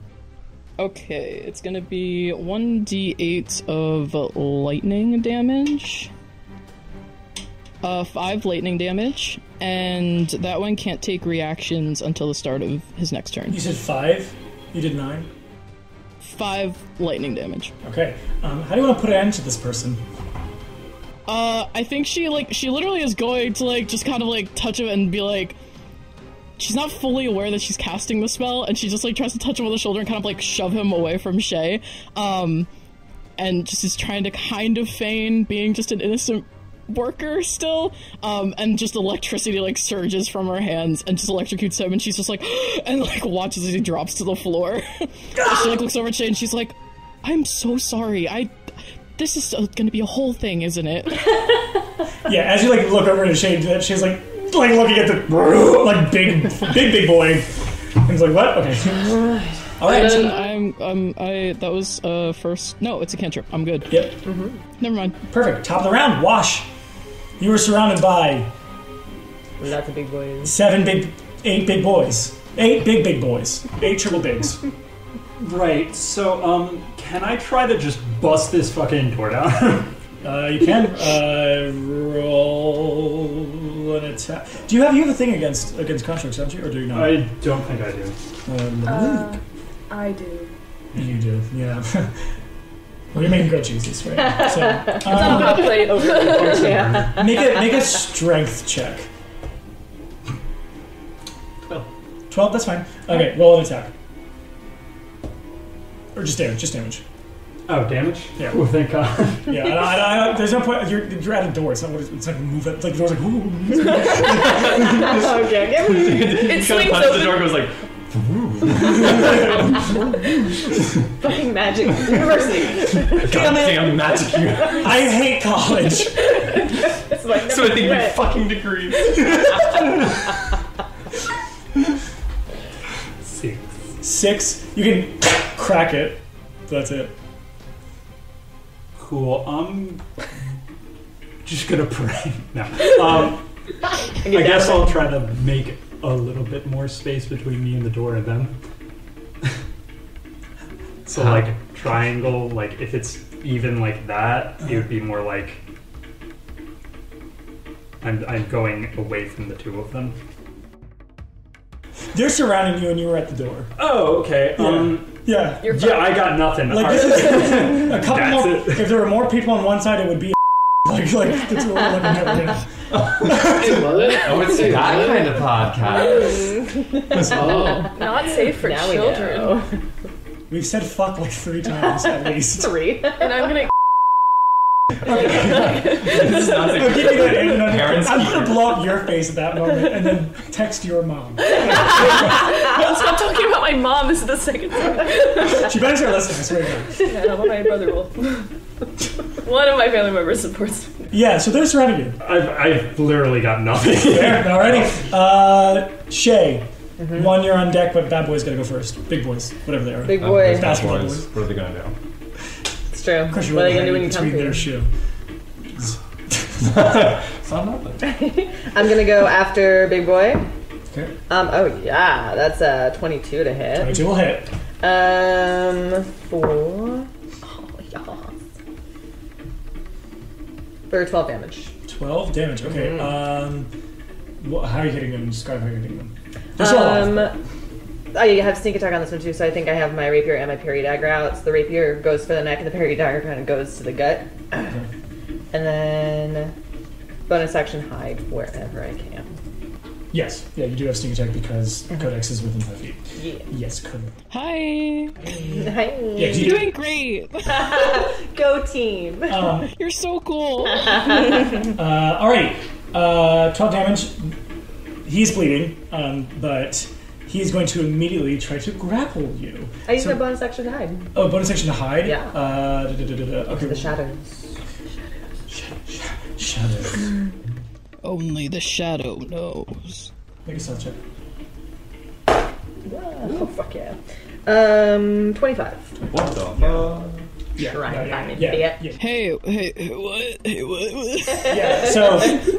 Okay, it's gonna be 1d8 of lightning damage. 5 lightning damage, and that one can't take reactions until the start of his next turn. You said 5? You did 9? 5 lightning damage. Okay. How do you want to put an end to this person? I think she literally is going to just kind of touch him and be like, she's not fully aware that she's casting the spell, and she just tries to touch him on the shoulder and kind of shove him away from Shay, and just is trying to kind of feign being just an innocent worker still, and just electricity surges from her hands and just electrocutes him, and she's just and watches as he drops to the floor. She looks over at Shay and she's like, I'm so sorry, this is gonna be a whole thing, isn't it? Yeah, as you look over at Shay, she's looking at the big boy. He's like, what? Okay. All right. That was first. No, it's a cantrip. I'm good. Yep. Mm-hmm. Never mind. Perfect. Top of the round. Wash. You were surrounded by Lots of big boys. 8 big boys. 8 big boys. 8 triple bigs. Right, so, can I try to just bust this fucking door down? You can roll an attack. You have a thing against constructs, don't you, or do you not? I don't think I do. I do. You do, yeah. Well, you're making grilled cheeses, right? So, It's on a hot plate. Yeah. make a strength check. 12, that's fine. Okay, roll an attack. Or just damage. Oh, damage? Yeah. Oh, thank God. Yeah, I there's no point. You're at a door. It's not. It's like move. It's like the door's like. Ooh. Okay, get me. It swings punch, the open. door goes Fucking magic university. goddamn magic here. I hate college. It's like So I think my fucking degrees. 6. 6. You can crack it. That's it. Cool, I'm just gonna pray. No. I guess I'll try to make a little bit more space between me and the door and them. So triangle, if it's even like that, it would be more like I'm going away from the two of them. They're surrounding you, and you were at the door. Oh, okay. Yeah. Yeah, I got nothing. This is a couple That's more. it. If there were more people on one side, it would be it's Oh, it's that kind of podcast. Oh. Not safe for Now we children. know. We've said fuck 3 times at least. 3. And I'm gonna This is not I'm giving that in. Parents I'm going keep- to blow up your face at that moment and then text your mom. Stop talking about my mom. This is the second time. She better start listening, I swear to God. Yeah, my brother will. One of my family members supports me. Yeah, so they're surrounding you. I've literally got nothing. Alrighty. Shay. One, you're on deck, but bad boys gotta go first. Big boys, whatever they are. Big boy. Basketball boys. boys. What are they gonna do? It's true. Of course, What are you gonna do when you between come their here? shoe. It's not nothing. I'm gonna go after Big Boy. Okay. Oh yeah, that's a 22 to hit. 22 will hit. 4. Oh yes. For 12 damage. 12 damage. Okay. How are you hitting them? Describe how you're hitting them. They're still alive. I have sneak attack on this one too, so I think I have my rapier and my parry dagger out. So the rapier goes for the neck, and the parry dagger kind of goes to the gut. And then bonus action hide wherever I can. Yes. Yeah, you do have sneak attack because Codex is within 5 feet. Yeah. Yes, Codex. Hi. Hi. Yeah, You're doing great. Go team. You're so cool. Alright. 12 damage. He's bleeding, but he's going to immediately try to grapple you. I use my bonus action to hide. Oh, bonus action to hide? Yeah. Okay. The shadows. Shadows. Only the shadow knows. Make a stealth check. Oh fuck yeah. 25. What the fuck? Yeah. Try and find me, yeah, idiot. yeah. Hey, what? Hey, what? Yeah,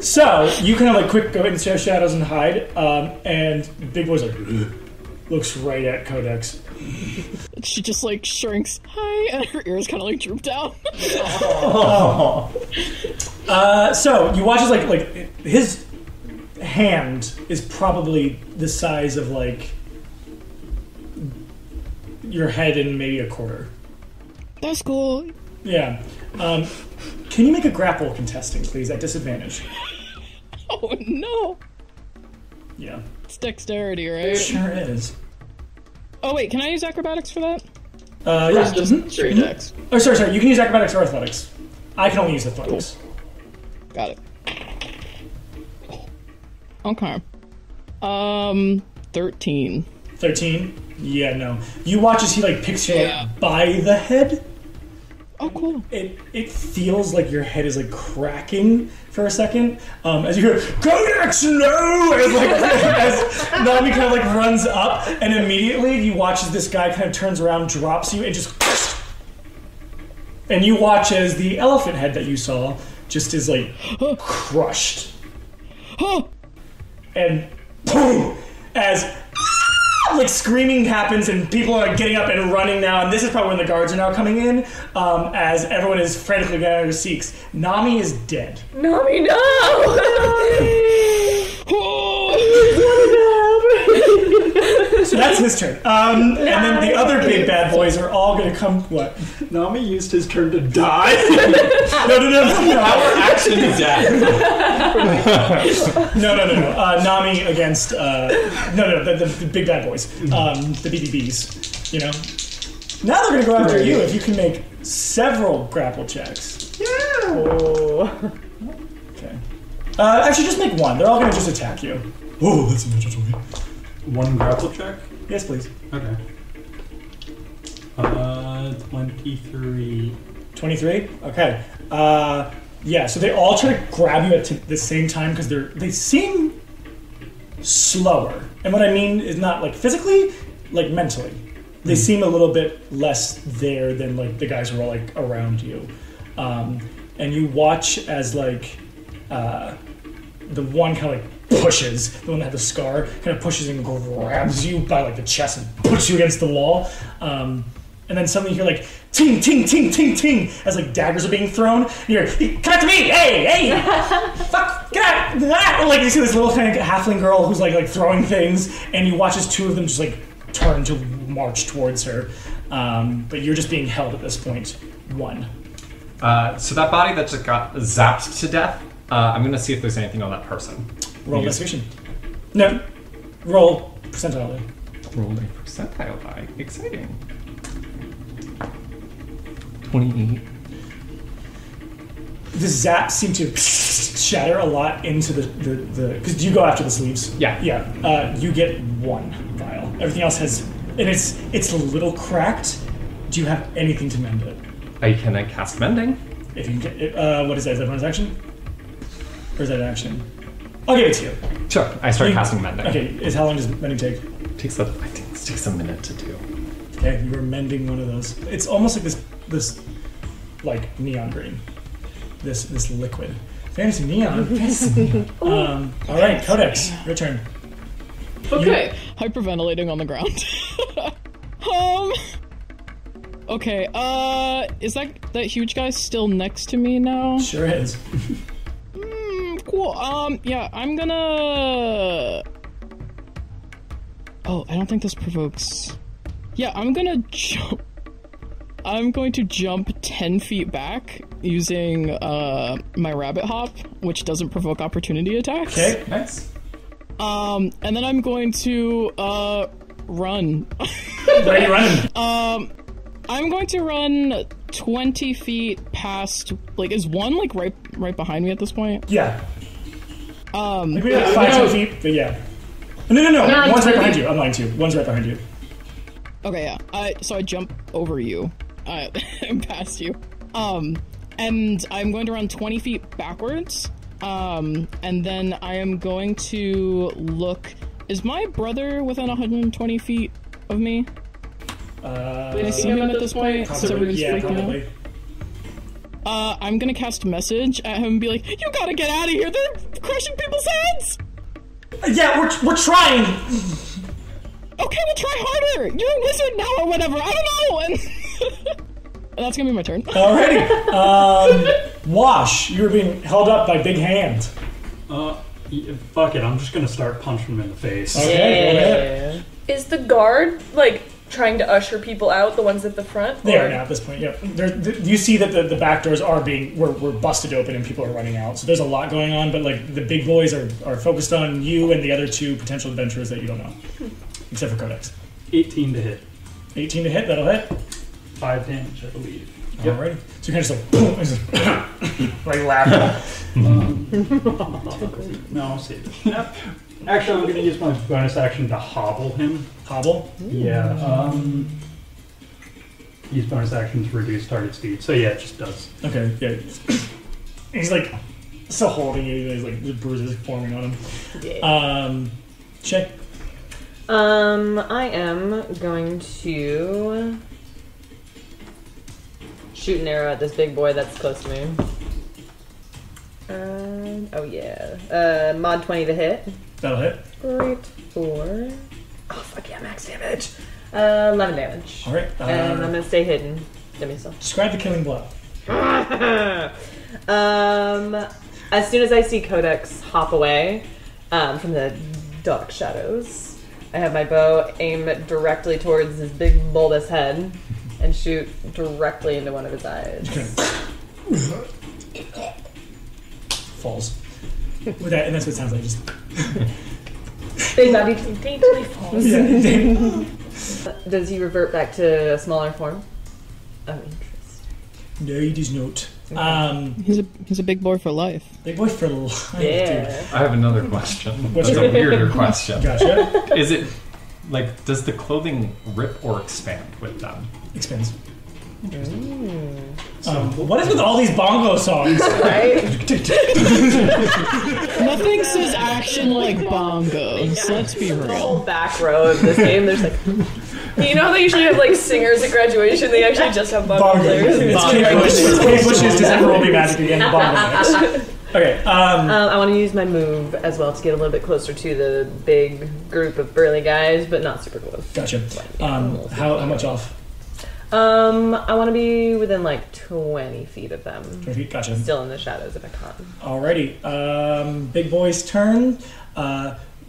so you kind of like quick go into shadows and hide, and Big Boy's like looks right at Codex. She just like shrinks. Hi, and her ears kind of like droop down. So you watch as like his hand is probably the size of like your head and maybe a quarter. That's cool. Yeah. Can you make a grapple contesting, please, at disadvantage? Oh no. Yeah. It's dexterity, right? Sure is. Oh wait, can I use acrobatics for that? Yeah. Just straight dex. Oh, sorry. You can use acrobatics or athletics. I can only use athletics. Got it. Okay. 13. 13? Yeah, no. You watch as he like picks you Yeah. like, by the head. Oh, cool. It feels like your head is like cracking for a second. As you hear, Codex, no! As Nami kind of like runs up, and immediately you watch as this guy kind of turns around, drops you, and just. And you watch as the elephant head that you saw just is like crushed. And boom! As like screaming happens and people are getting up and running now, and this is probably when the guards are now coming in, as everyone is frantically getting out of their seats. Nami is dead. Nami, no! So that's his turn. And then the other big bad boys are all gonna come. What? Nami used his turn to die. No. Our action is dead. No. Nami against the big bad boys, the BBBs. You know. Now they're gonna go after you if you can make several grapple checks. Oh. Okay. Actually, just make one. They're all gonna just attack you. Whoa, that's a natural 20. One grapple check? Yes, please. Okay. 23. 23? Okay. Yeah, so they all try to grab you at the same time because they seem slower. And what I mean is not like physically, like mentally. They seem a little bit less there than like the guys who are like around you. And you watch as like the one kind of like pushes, the one that had the scar, kind of pushes and grabs you by like the chest and puts you against the wall. And then suddenly you hear like ting, ting, ting, ting, ting, as like daggers are being thrown. And you're, come after me! Hey! Fuck! Get out! Ah! Like you see this little kind of halfling girl who's like throwing things, and you watch as two of them just like turn to march towards her. But you're just being held at this point. One. So that body that just got zapped to death, I'm gonna see if there's anything on that person. Roll investigation. No. Roll percentile die. Roll a percentile die. Exciting. 28. the zaps seem to shatter a lot into the because you go after the sleeves. Yeah. You get 1 vial. Everything else has, and it's a little cracked. Do you have anything to mend it? Can I cast mending? If you can get it, what is that? Is that bonus action? Or is that an action? I'll give it to you. Sure. I start casting mending. Okay. How long does mending take? I think this takes a minute to do. Okay, you are mending one of those. It's almost like this like neon green. This liquid. Fantasy neon. Fantasy neon. All right, Codex, your turn. Okay. Hyperventilating on the ground. Okay, is that huge guy still next to me now? Sure is. Cool. Yeah, I'm gonna... Oh, I don't think this provokes... Yeah, I'm going to jump 10 feet back using my rabbit hop, which doesn't provoke opportunity attacks. Okay, nice. And then I'm going to run. Where are you running? I'm going to run 20 feet past. Like, is one like right behind me at this point? Yeah. Like we have 5 feet, but yeah. No. One's right behind you. I'm lying to you. One's right behind you. Okay, yeah. So I jump over you, and past you. And I'm going to run 20 feet backwards. And then I am going to look. Is my brother within 120 feet of me? Can I see him at this point? Probably. I'm gonna cast a message at him and be like, "You gotta get out of here! They're crushing people's heads!" Yeah, we're trying. Okay, we'll try harder. You're a wizard now or whatever. I don't know. And that's gonna be my turn. Alrighty. Wash, you were being held up by Big Hand. Fuck it. I'm just gonna start punching him in the face. Okay. Yeah. Is the guard like trying to usher people out? The ones at the front? They are now at this point. Yeah. You see that the back doors are were busted open and people are running out. So there's a lot going on. But like the big boys are focused on you and the other 2 potential adventurers that you don't know, except for Codex. 18 to hit. 18 to hit. That'll hit. 5 damage, I believe. Alright. So you're kind of just like, boom, just like laughing. No, I'll save it. Actually, I'm going to use my bonus action to hobble him. Hobble? Yeah. Use bonus action to reduce target speed. So yeah, it just does. Okay, yeah. He's like still holding you. He's like the bruises forming on him. Yeah. Check. I am going to shoot an arrow at this big boy that's close to me. Oh yeah. Mod 20 to hit. That'll hit. Great. 4. Oh fuck yeah, max damage. 11 damage. Alright. And I'm gonna stay hidden. Give me some. Describe the killing blow. As soon as I see Codex hop away from the dark shadows, I have my bow aimed directly towards his big bulbous head and shoot directly into one of his eyes. Falls. With that, and that's what it sounds like. Just Daintily falls. yeah. Does he revert back to a smaller form? Oh, interesting. No, he does not. He's a big boy for life. Big boy for life. Yeah. I have another question. What's That's your- a weirder question. Gotcha. Is it like, does the clothing rip or expand with them? Expands. What is with all these bongo songs? Right? Nothing says action like bongos. Let's be The real. whole back row of this game, there's like You know how they usually have like singers at graduation? They actually just have bongo Bongo. players. It's Kate Bush. It's Kate Bush's December Will Be Magic again. Bongo mix. Okay. I want to use my move as well to get a little bit closer to the big group of burly guys, but not super close. Gotcha. How much off? I want to be within like 20 feet of them. 20 feet. Gotcha. Still in the shadows if I can. Alrighty. Big boy's turn.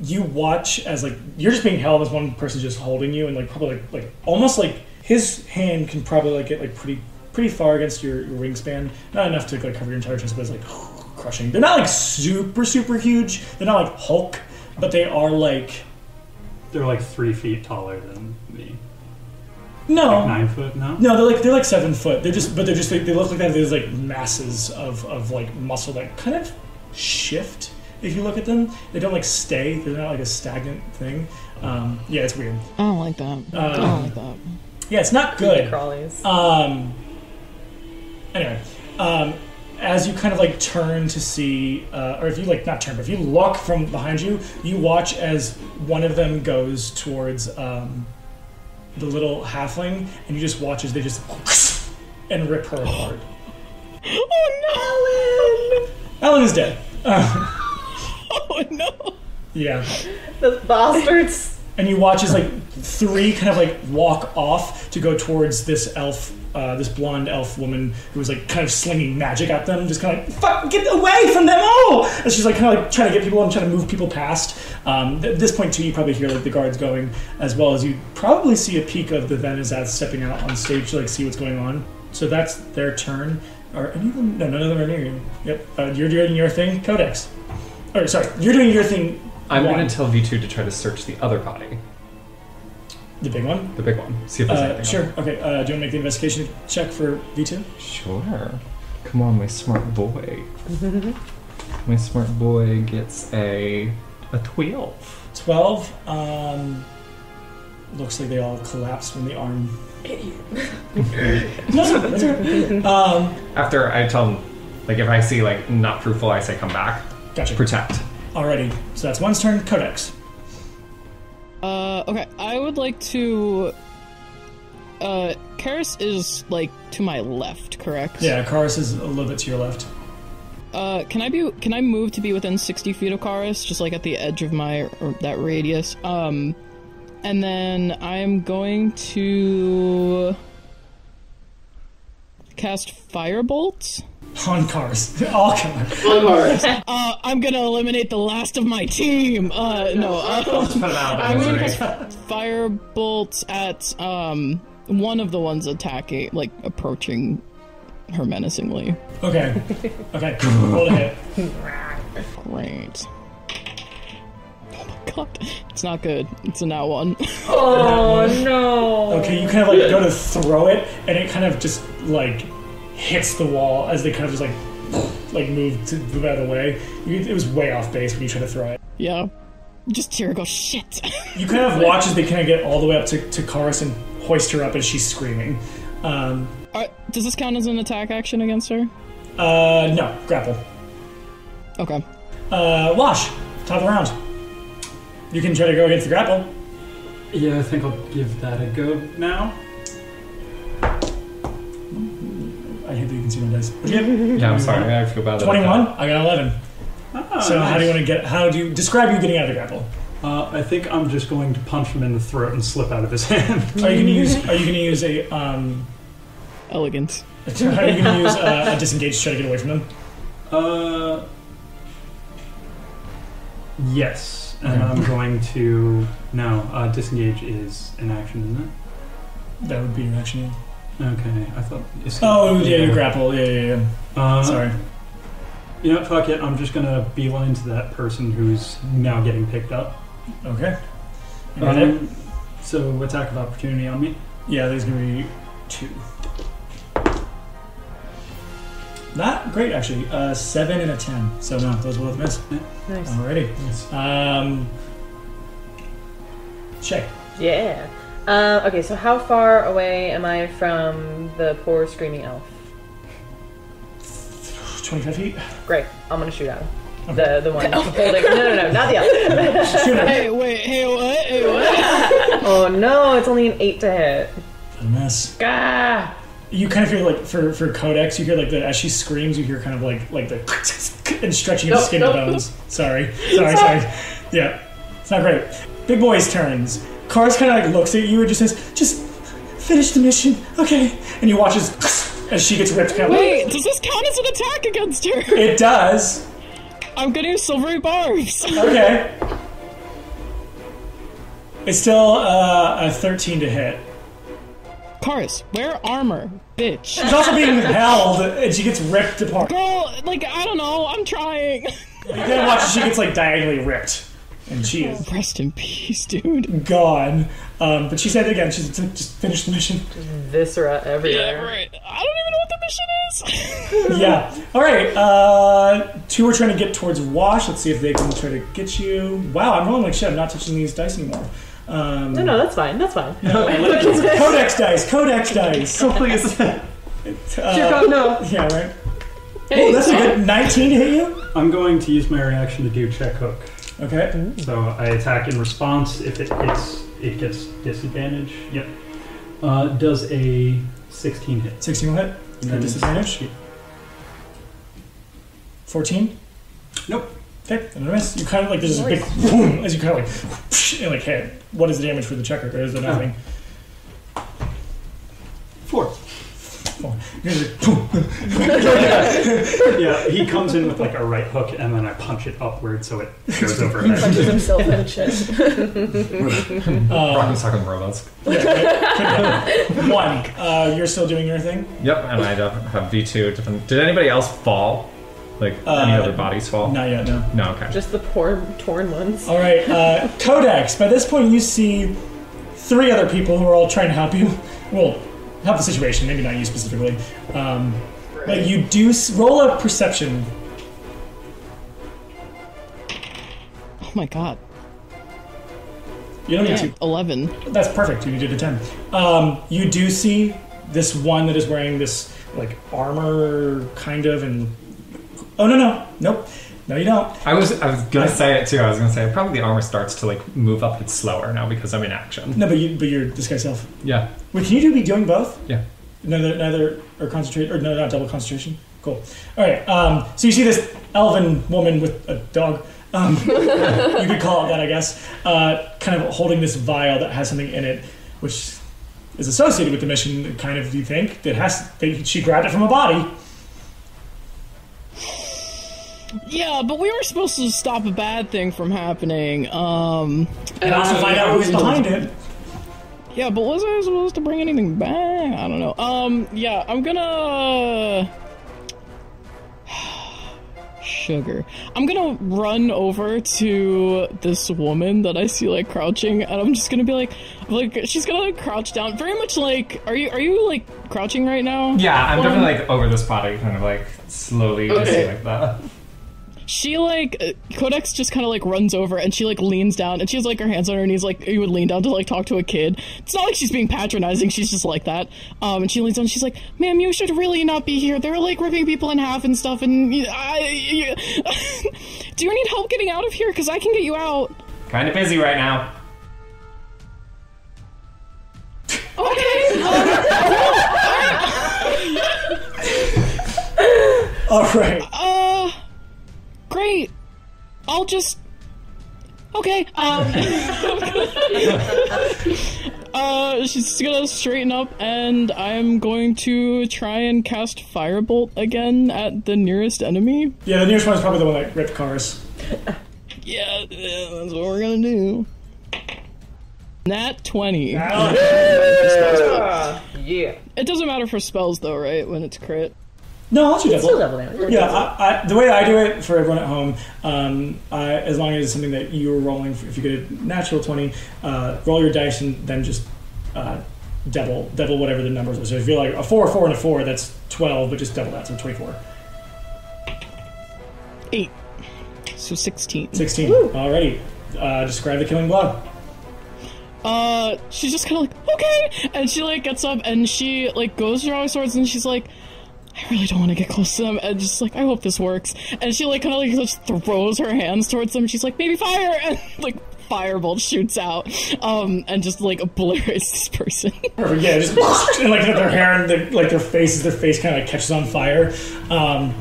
You watch as like you're just being held as one person just holding you, and like probably like almost like his hand can probably like get like pretty far against your wingspan. Not enough to like cover your entire chest, but it's like crushing. They're not like super huge. They're not like Hulk, but they are like They're like 3 feet taller than me. No. Like 9 foot? No. No, they're like 7 foot. They look like that. There's like masses of like muscle that kind of shift. If you look at them, they don't like stay. They're not like a stagnant thing. Yeah, it's weird. I don't like that. I don't like that. Yeah, it's not good. Crawlies. Anyway, as you kind of like turn to see, or if you like not turn, but if you look from behind you, you watch as one of them goes towards the little halfling, and you just watch as they just and rip her apart. Oh no! Ellen is dead. Oh no! Yeah. Those bastards. And you watch as like 3 kind of like walk off to go towards this elf, this blonde elf woman who was like kind of slinging magic at them, just kind of like, fuck, get away from them, oh! And she's like kind of like trying to get people and trying to move people past. At this point too, you probably hear like the guards going, as well as you probably see a peek of the Venizats stepping out on stage to like see what's going on. So that's their turn. Are any of them? No, none of them are near you. Yep. You're doing your thing, Codex. Or sorry, you're doing your thing. I'm going to tell V2 to try to search the other body. The big one? The big one. See if there's anything. Sure. Okay. Do you want to make the investigation check for V2? Sure. Come on, my smart boy. My smart boy gets a 12. 12. Looks like they all collapse from the arm. Idiot. No, that's all right. After I tell him, like, if I see, like, not fruitful, I say come back. Gotcha. Protect. Alrighty. So that's one's turn. Codex. Okay. I would like to. Karis is like to my left, correct? Yeah, Karis is a little bit to your left. Can I move to be within 60 feet of Karis, just like at the edge of that radius? And then I'm going to cast Firebolt On Karis. All Karis. On Mars. I'm gonna eliminate the last of my team. No. I'm gonna cast Firebolt at one of the ones attacking, like approaching her menacingly. Okay. Okay. Roll a hit. Great. Oh my god, it's not good. It's a nat 1. Oh no. Okay, you kind of like go to throw it, and it kind of just like hits the wall as they kind of just like move out of the way. It was way off base when you tried to throw it. Yeah. Just hear her go, shit. You kind of watch as they kind of get all the way up to Karis and hoist her up as she's screaming. Does this count as an attack action against her? No. Grapple. Okay. Wash. Top of the round. You can try to go against the grapple. Yeah, I think I'll give that a go now. I hate that you can see my dice. What'd you get? Yeah, I'm sorry. I feel bad. 21. I got 11. Ah, So nice. how do you want to get? How do you describe you getting out of the grapple? I think I'm just going to punch him in the throat and slip out of his hand. Are you gonna use a Elegant. Are you gonna use a disengage to try to get away from them? Yes. And I'm going to... No, disengage is an action, isn't it? That would be your action. Okay, I thought... Oh yeah, you grapple. Yeah. Sorry. You know what, fuck it. I'm just going to beeline to that person who's now getting picked up. Okay. You got it? So attack of opportunity on me. Yeah, there's gonna be 2. Not great, actually. 7 and a 10. So no, those will both miss. Nice. Alrighty. Yes. Shay. Yeah. Okay, so how far away am I from the poor screaming elf? 25 feet. Great. I'm gonna shoot at him. Okay. The one holding. No, not the elf. Shoot her. Hey, wait, hey, what? Oh no, it's only an 8 to hit. A miss. Gah! You kind of hear like for Codex, you hear like as she screams, you hear kind of like the and stretching of the skin and bones. Sorry. Yeah, it's not great. Big boy's turns. Cars kind of like looks at you and just says, "Just finish the mission, okay?" And you watch as she gets ripped. Kind of Wait, does this count as an attack against her? It does. I'm gonna use silvery barbs. Okay. It's still a 13 to hit. Karis, wear armor, bitch. She's also being held, and she gets ripped apart. Girl, like, I don't know, I'm trying. You then watch as she gets like diagonally ripped And she is Rest in peace, dude. gone. But she said it again. She's just finished the mission. Viscera everywhere. Yeah, right. I don't even know what the mission is. Yeah. All right. Two are trying to get towards Wash. Let's see if they can try to get you. Wow, I'm rolling like shit. I'm not touching these dice anymore. No, that's fine. That's fine. Codex dice. Codex dice. So please. Dear God, no. Yeah, right. Oh, that's a good 19 to hit you. I'm going to use my reaction to do check hook. Okay. So I attack in response. If it hits, it gets disadvantage. Yep. Does a 16 hit? 16 will hit. And then Disadvantage. 14. Nope. Okay, and a miss. You kind of like there's this big boom as you kind of like and like hit. What is the damage for the checker? Or is it nothing? 4. You're just like, boom. Yeah, he comes in with like a right hook, and then I punch it upward so it goes over. Punches himself in the chest. Rock and sock and robots. One. You're still doing your thing. Yep, and I have D2 different. Did anybody else fall? Like any other bodies fall? Not yet. No. No, okay. Just the poor torn ones. All right, Codex. By this point, you see 3 other people who are all trying to help you. Well, help the situation. Maybe not you specifically. But you do roll a perception. Oh my god. You don't need Yeah, to. 11. That's perfect. You did a 10. You do see this one that is wearing this like armor, kind of, and oh nope. No, you don't. I was gonna say it too. I was gonna say probably the armor starts to like move up. It's slower now because I'm in action. No, but you're this guy's self. Yeah. Wait, can you be doing both? Yeah. Neither or concentrate or no, not double concentration. Cool. All right. So you see this elven woman with a dog. You could call it that, I guess. Kind of holding this vial that has something in it, which is associated with the mission. Kind of, you think she grabbed it from a body. Yeah, but we were supposed to stop a bad thing from happening. And also find out who's behind it. Yeah, but was I supposed to bring anything back? I don't know. Yeah, I'm gonna... Sugar. I'm gonna run over to this woman that I see, like, crouching, and I'm just gonna be like, she's gonna, like, crouch down. Very much like, are you, like, crouching right now? Yeah, I'm definitely, like, over this body, kind of, like, slowly just like that. She, like, Codex just kind of, like, runs over, and she, like, leans down, and she has, like, her hands on her knees, like, you would lean down to, like, talk to a kid. It's not like she's being patronizing, she's just like that. And she leans down, and she's like, ma'am, you should really not be here. They're, like, ripping people in half and stuff, and do you need help getting out of here? Because I can get you out. Kind of busy right now. Okay. All right. Great. I'll just... Okay. She's gonna straighten up, and I'm going to try and cast Firebolt again at the nearest enemy. Yeah, the nearest one is probably the one that ripped cars. Yeah, that's what we're gonna do. Nat 20. Yeah. It doesn't matter for spells, though, right? When it's crit. No, I'll shoot Still devil. double damage. Yeah, the way I do it for everyone at home, as long as it's something that you're rolling, if you get a natural 20, roll your dice and then just double whatever the numbers are. So if you're like a 4, 4, and a 4, that's 12, but just double that, so 24. 8. So 16. 16. Alrighty. Describe the killing blow. She's just kind of like, okay! And she, like, gets up and she, like, goes to draw her swords and she's like, I really don't want to get close to them, and just like, I hope this works. And she, like, kind of, like, just throws her hands towards them, and she's like, maybe fire! And, like, Firebolt shoots out, and just, like, obliterates this person. Perfect, yeah, just, and, like, their hair and their face kind of, like, catches on fire. And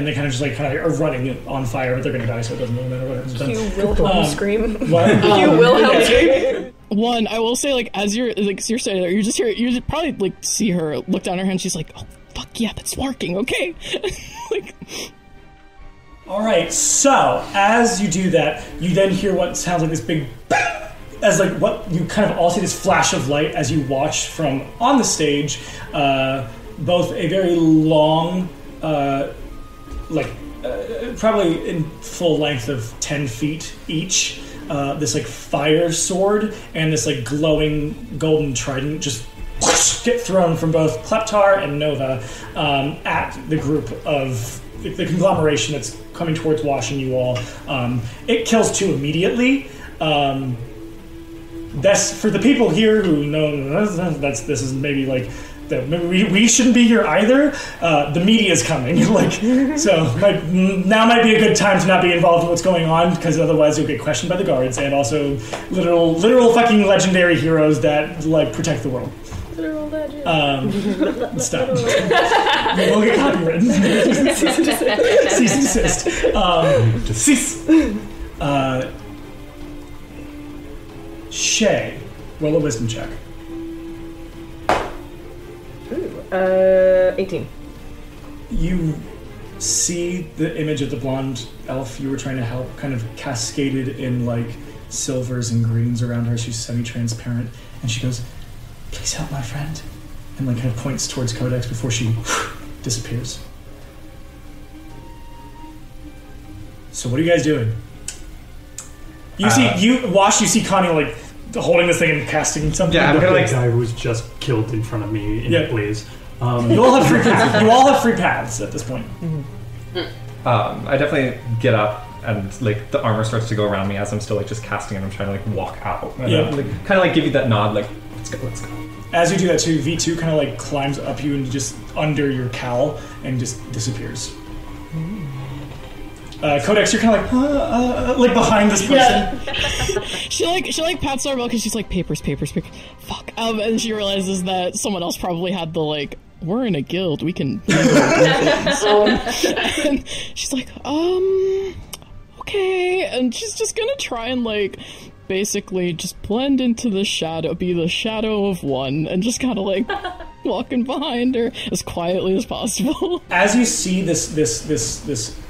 they kind of just, like, are running on fire, but they're gonna die, so it doesn't really matter what happens to them. You Wilhelm scream. What? You Wilhelm scream. One, I will saying there, you just hear, you just probably, like, see her look down her hand, she's like, oh, fuck yeah, that's working, okay. Like, Alright, so as you do that, you then hear what sounds like this big bang, as like what you kind of all see this flash of light as you watch from on the stage, both a very long like probably in full length of 10 feet each, this like fire sword and this like glowing golden trident just whoosh, get thrown from both Kleptar and Nova at the group of the conglomeration that's coming towards Wash and you all. It kills 2 immediately. That's for the people here who know this is maybe like maybe we shouldn't be here either. The media is coming, so now might be a good time to not be involved in what's going on because otherwise you'll get questioned by the guards and also literal fucking legendary heroes that like protect the world. Literal legend. Stop. We'll get copywritten. Cease and desist. Cease. Shay, roll a wisdom check. 18. You see the image of the blonde elf you were trying to help kind of cascaded in like silvers and greens around her. She's semi-transparent and she goes, "Please help my friend," and like kind of points towards Codex before she disappears. So what are you guys doing? You see Connie like holding this thing and casting something. Yeah, I'm The gonna like. guy who was just killed in front of me in a blaze. You all have free paths. You all have free paths at this point. I definitely get up and like the armor starts to go around me as I'm still like just casting and I'm trying to like walk out. And Yeah. like, kind of like give you that nod, like let's go. As you do that too, V2 kind of like climbs up you and just under your cowl and just disappears. Codex, you're kind of like behind this person. She pats our belt because she's like, papers. Fuck. And she realizes that someone else probably had the like, we're in a guild, we can do and she's like, okay. And she's just gonna try and like basically just blend into the shadow, be the shadow of one, and just kind of like walking behind her as quietly as possible. As you see this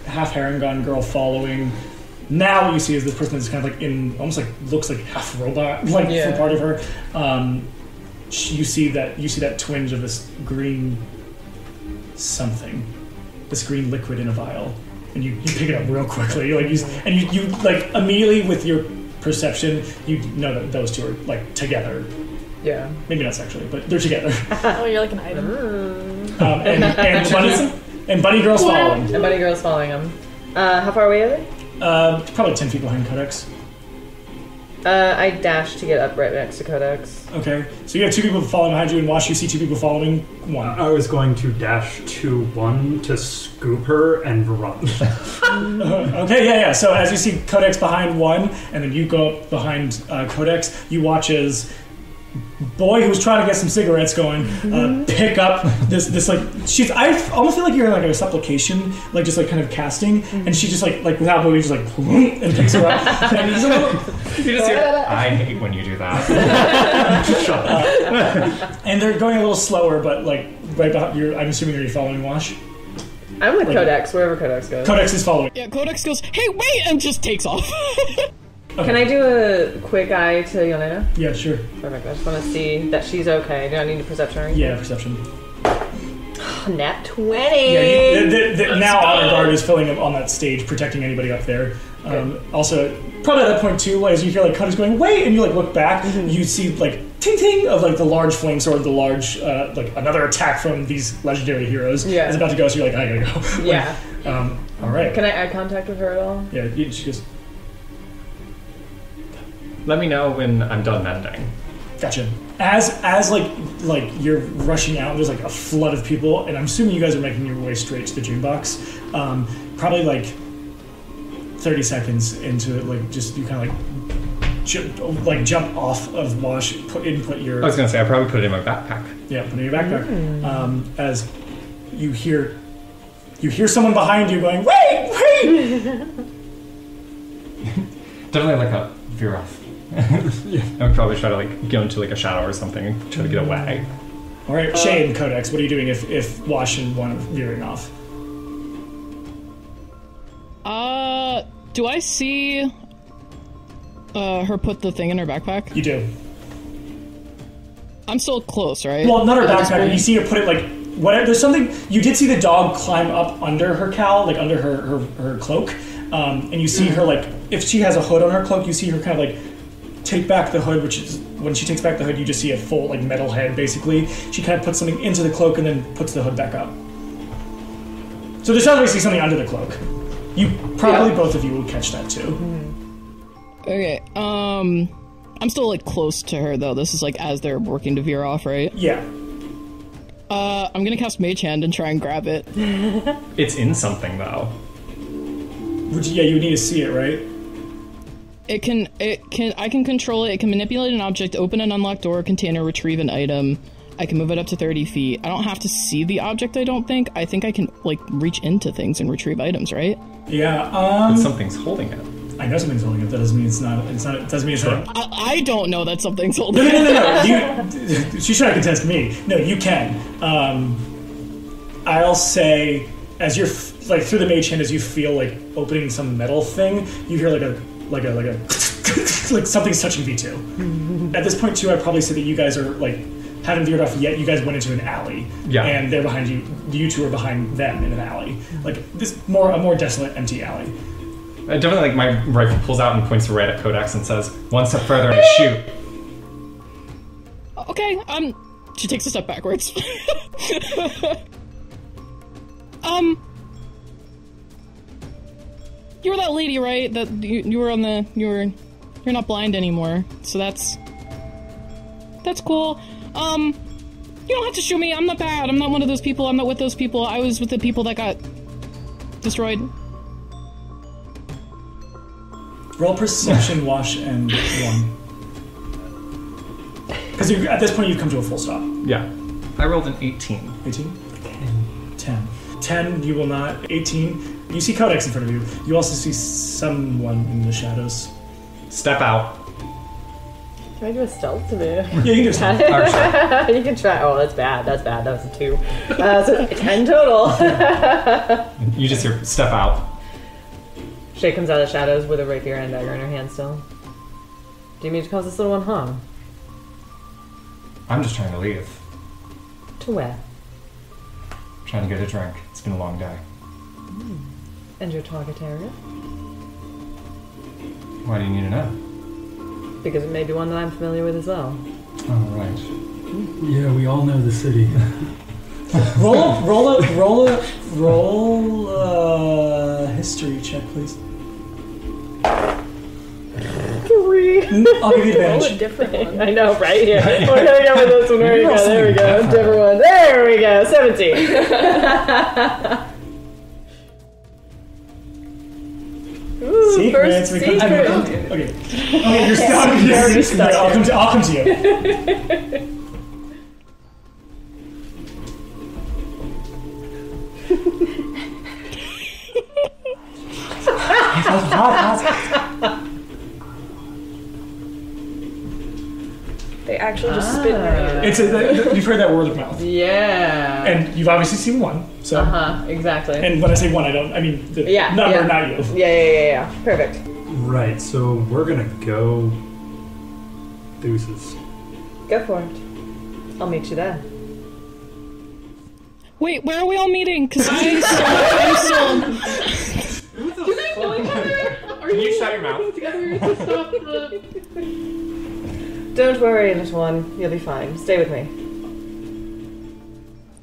half Harangon girl following, now what you see is this person that's kind of like in almost like looks like half robot, like for part of her. You see that twinge of this green something, this green liquid in a vial, and you pick it up real quickly. You like immediately with your perception, you know that those two are like together. Yeah. Maybe not sexually, but they're together. Oh, you're like an item. And Bunny Girl's following. And Bunny Girl's following him. How far away are they? Probably 10 feet behind Codex. I dash to get up right next to Codex. Okay, so you have 2 people following behind you, and Wash, you see 2 people following one. I was going to dash to one to scoop her and run. Okay, yeah. So as you see Codex behind one, and then you go up behind Codex, you watch as boy who was trying to get some cigarettes going pick up this like I almost feel like you're in like a supplication, like just like kind of casting, and she just like without moving just like and picks her up. And he's a little, You just hear, I hate when you do that. Shut up. and they're going a little slower, but like right behind you. I'm assuming you're following Wash. I'm with Codex, wherever Codex goes. Codex is following. Yeah, Codex goes, hey, wait, and just takes off. Can I do a quick eye to Yelena? Yeah, sure. Perfect. I just want to see that she's okay. Do I need a perception or anything? Yeah, perception. Nat 20! Yeah, now Honor Guard is filling up on that stage, protecting anybody up there. Also, probably at that point too, as you hear like Codex going, wait, and you like look back, you see like ting ting of like the large flame sword, the large like another attack from these legendary heroes is about to go. So you're like, I gotta go. Yeah. All right. Can I eye contact with her at all? Yeah, she goes. Let me know when I'm done mending. Gotcha. As like you're rushing out, there's like a flood of people, and I'm assuming you guys are making your way straight to the June box. Probably like 30 seconds into it, like just you kind of like jump off of Wash, put your. I was gonna say I probably put it in my backpack. Yeah, put it in your backpack. As you hear someone behind you going, wait. Definitely like a veer off. I would probably try to like go into like a shadow or something and try to get away. All right, Shay and Codex, what are you doing if Wash and one are veering off? Do I see her put the thing in her backpack? You do. I'm still close, right? Well, not her At this backpack. point? You see her put it like whatever. There's something. You did see the dog climb up under her cowl, like under her cloak, and you see her like if she has a hood on her cloak, you see her kind of like take back the hood, which is when she takes back the hood, you just see a full like metal head. Basically, she kind of puts something into the cloak and then puts the hood back up. So there's obviously something under the cloak. You probably both of you will catch that too. Okay. I'm still like close to her though. This is like as they're working to veer off, right? Yeah. I'm gonna cast Mage Hand and try and grab it. It's in something though. Yeah, you would need to see it, right? I can control it. It can manipulate an object, open an unlocked door, container, retrieve an item. I can move it up to 30 feet. I don't have to see the object, I don't think. I think I can, like, reach into things and retrieve items, right? Yeah, But something's holding it. I know something's holding it. That doesn't mean it's not. It doesn't mean it's not. I don't know that something's holding it. No. She's trying to contest me. No, you can. I'll say, as you're like through the mage hand, as you feel like opening some metal thing, you hear like a like something's touching V2. At this point, too, I'd probably say that you guys are like haven't veered off yet. You guys went into an alley, and they're behind you. You two are behind them in an alley, like this a more desolate, empty alley. I definitely like my rifle pulls out and points right at Codex and says, "One step further and shoot." Okay. She takes a step backwards. You were that lady, right? That you were on the you're not blind anymore, so that's cool. You don't have to shoot me. I'm not bad. I'm not one of those people. I'm not with those people. I was with the people that got destroyed. Roll perception, wash, and 1. Because at this point you've come to a full stop. Yeah. I rolled an 18. 18? 10. 10, you will not. 18. You see Codex in front of you. You also see someone in the shadows. Step out. Can I do a stealth to me? Yeah, you can do stealth. You can try. Oh, that's bad. That was a 2. So 10 total. You just hear, step out. Shay comes out of the shadows with a rapier and a dagger in her hand still. Do you mean to cause this little one harm? I'm just trying to leave. To where? Trying to get a drink. It's been a long day. And your target area? Why do you need to know? Because it may be one that I'm familiar with as well. Oh, right. Yeah, we all know the city. Roll a history check, please. 3. I'll give you Roll a advantage. different one. I know, right? Here. We're gonna go with this one. There we go. There we go. Different one. There we go. 17. Ooh, Secrets. first We come to secret. Okay, you're stuck. You're stuck. I'll come to you. They actually just spit in your ear. You've heard that word of mouth, Yeah. and you've obviously seen one. So, Exactly. and when I say one, I mean the number, not you. Yeah. Perfect. Right, so we're gonna go deuces. Go for it. I'll meet you there. Wait, where are we all meeting? Because I'm still. Do they know each other? Are Can you shut your mouth? together to stop the... Don't worry, little one. You'll be fine. Stay with me.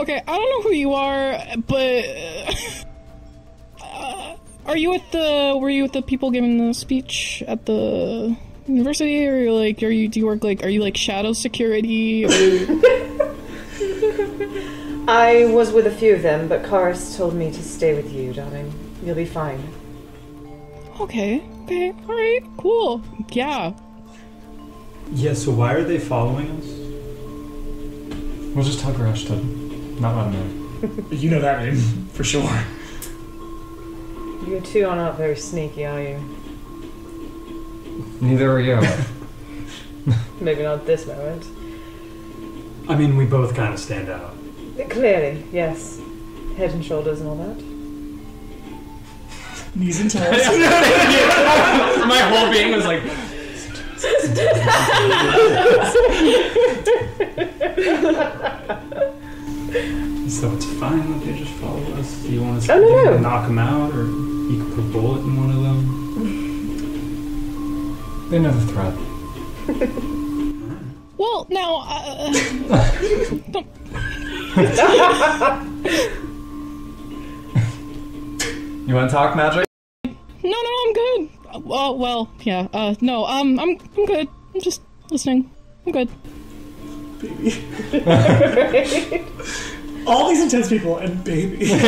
Okay, I don't know who you are, but were you with the people giving the speech at the university, or do you work are you like shadow security? I was with a few of them, but Karis told me to stay with you, darling. You'll be fine. Okay, all right, cool, yeah. Yeah, so why are they following us? We'll just tell Gresh to not let him in. You know that name for sure. You two are not very sneaky, are you? Neither are you. Maybe not at this moment. I mean, we both kind of stand out. Clearly, yes. Head and shoulders and all that. Knees and toes. My whole being was like... So it's fine that they just follow us. Do you want us Oh, no. to knock them out, or you could put a bullet in one of them? They know the threat. Well, now, don't- You want to talk magic? no, I'm good. Well, yeah. No, I'm good. I'm just listening. I'm good. All these intense people and baby. Yeah,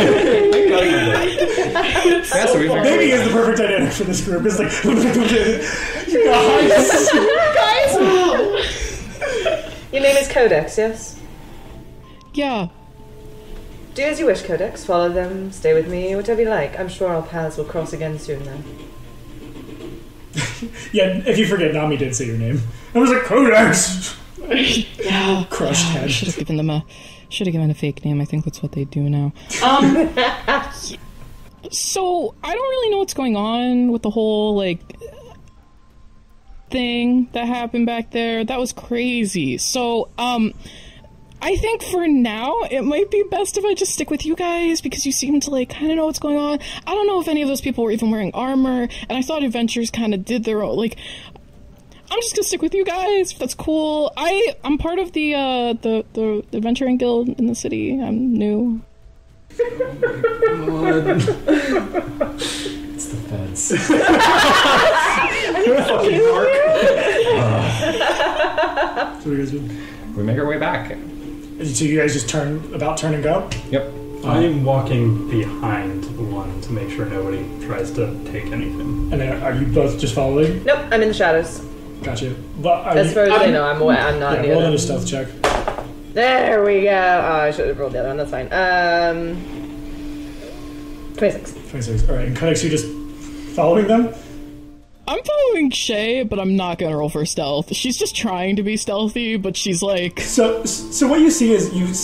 so we Baby is the perfect dynamic for this group. It's like, you guys. Your name is Codex, yes? Yeah. Do as you wish, Codex. Follow them, stay with me, whatever you like. I'm sure our paths will cross again soon, then. Yeah, if you forget, Nami did say your name. I was like, Codex! Yeah. Crushed head. Should have given a fake name. I think that's what they do now. So I don't really know what's going on with the whole thing that happened back there. That was crazy. So I think for now it might be best if I just stick with you guys because you seem to kind of know what's going on. I don't know if any of those people were even wearing armor, and I thought adventurers kind of did their own I'm just gonna stick with you guys. If that's cool. I'm part of the adventuring guild in the city. I'm new. It's the feds. Fucking mark. So what do you guys do? We make our way back. So you guys just turn and go? Yep. I'm walking behind one to make sure nobody tries to take anything. And then are you both just following? Nope, I'm in the shadows. Gotcha. But As far as I know, I'm away. I'm not Yeah, near roll them. another stealth check. There we go. Oh, I should have rolled the other one. That's fine. 26. 26. Alright, and Codex, you just following them? I'm following Shay, but I'm not gonna roll for stealth. She's just trying to be stealthy, but she's like... So what you see is, if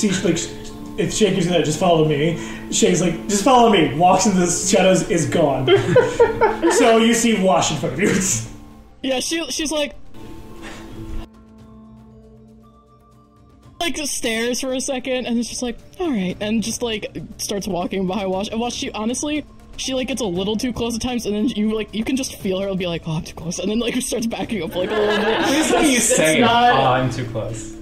Shay gives you that, just follow me. Shay's like, just follow me. Walks into the shadows, is gone. So you see Wash in front of you. Yeah, she's like just stares for a second, and it's just like, alright, and just starts walking behind Wash. And Wash, she gets a little too close at times, and then you can just feel her be like, oh, I'm too close, and then starts backing up a little bit. Please when you say, not- oh, I'm too close.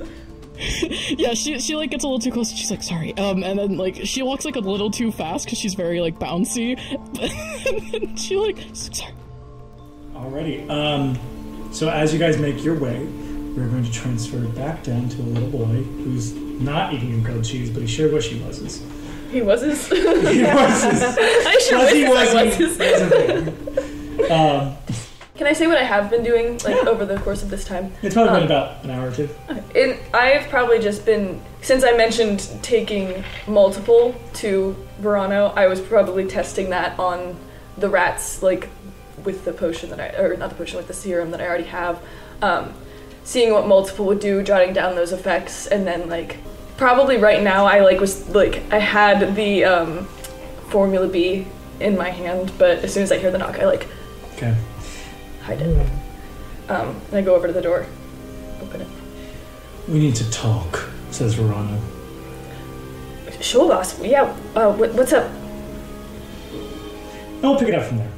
Yeah, she gets a little too close, and she's like, sorry, and then she walks a little too fast, because she's very bouncy, and then she sorry. Alrighty. So as you guys make your way, we're going to transfer back down to a little boy who's not eating grilled cheese, but he sure wish he was. He was his. He was his. I sure Plus he wish I was was his. Can I say what I have been doing over the course of this time? It's probably been about an hour or two. I've probably just been, since I mentioned taking multiple to Verano, I was probably testing that on the rats, with the potion with the serum that I already have. Seeing what multiple would do, jotting down those effects, and then probably right now I I had the Formula B in my hand, but as soon as I hear the knock, I Okay. hide it. And I go over to the door, open it. We need to talk, says Verano. Sure, boss. Yeah. What's up? And we'll pick it up from there.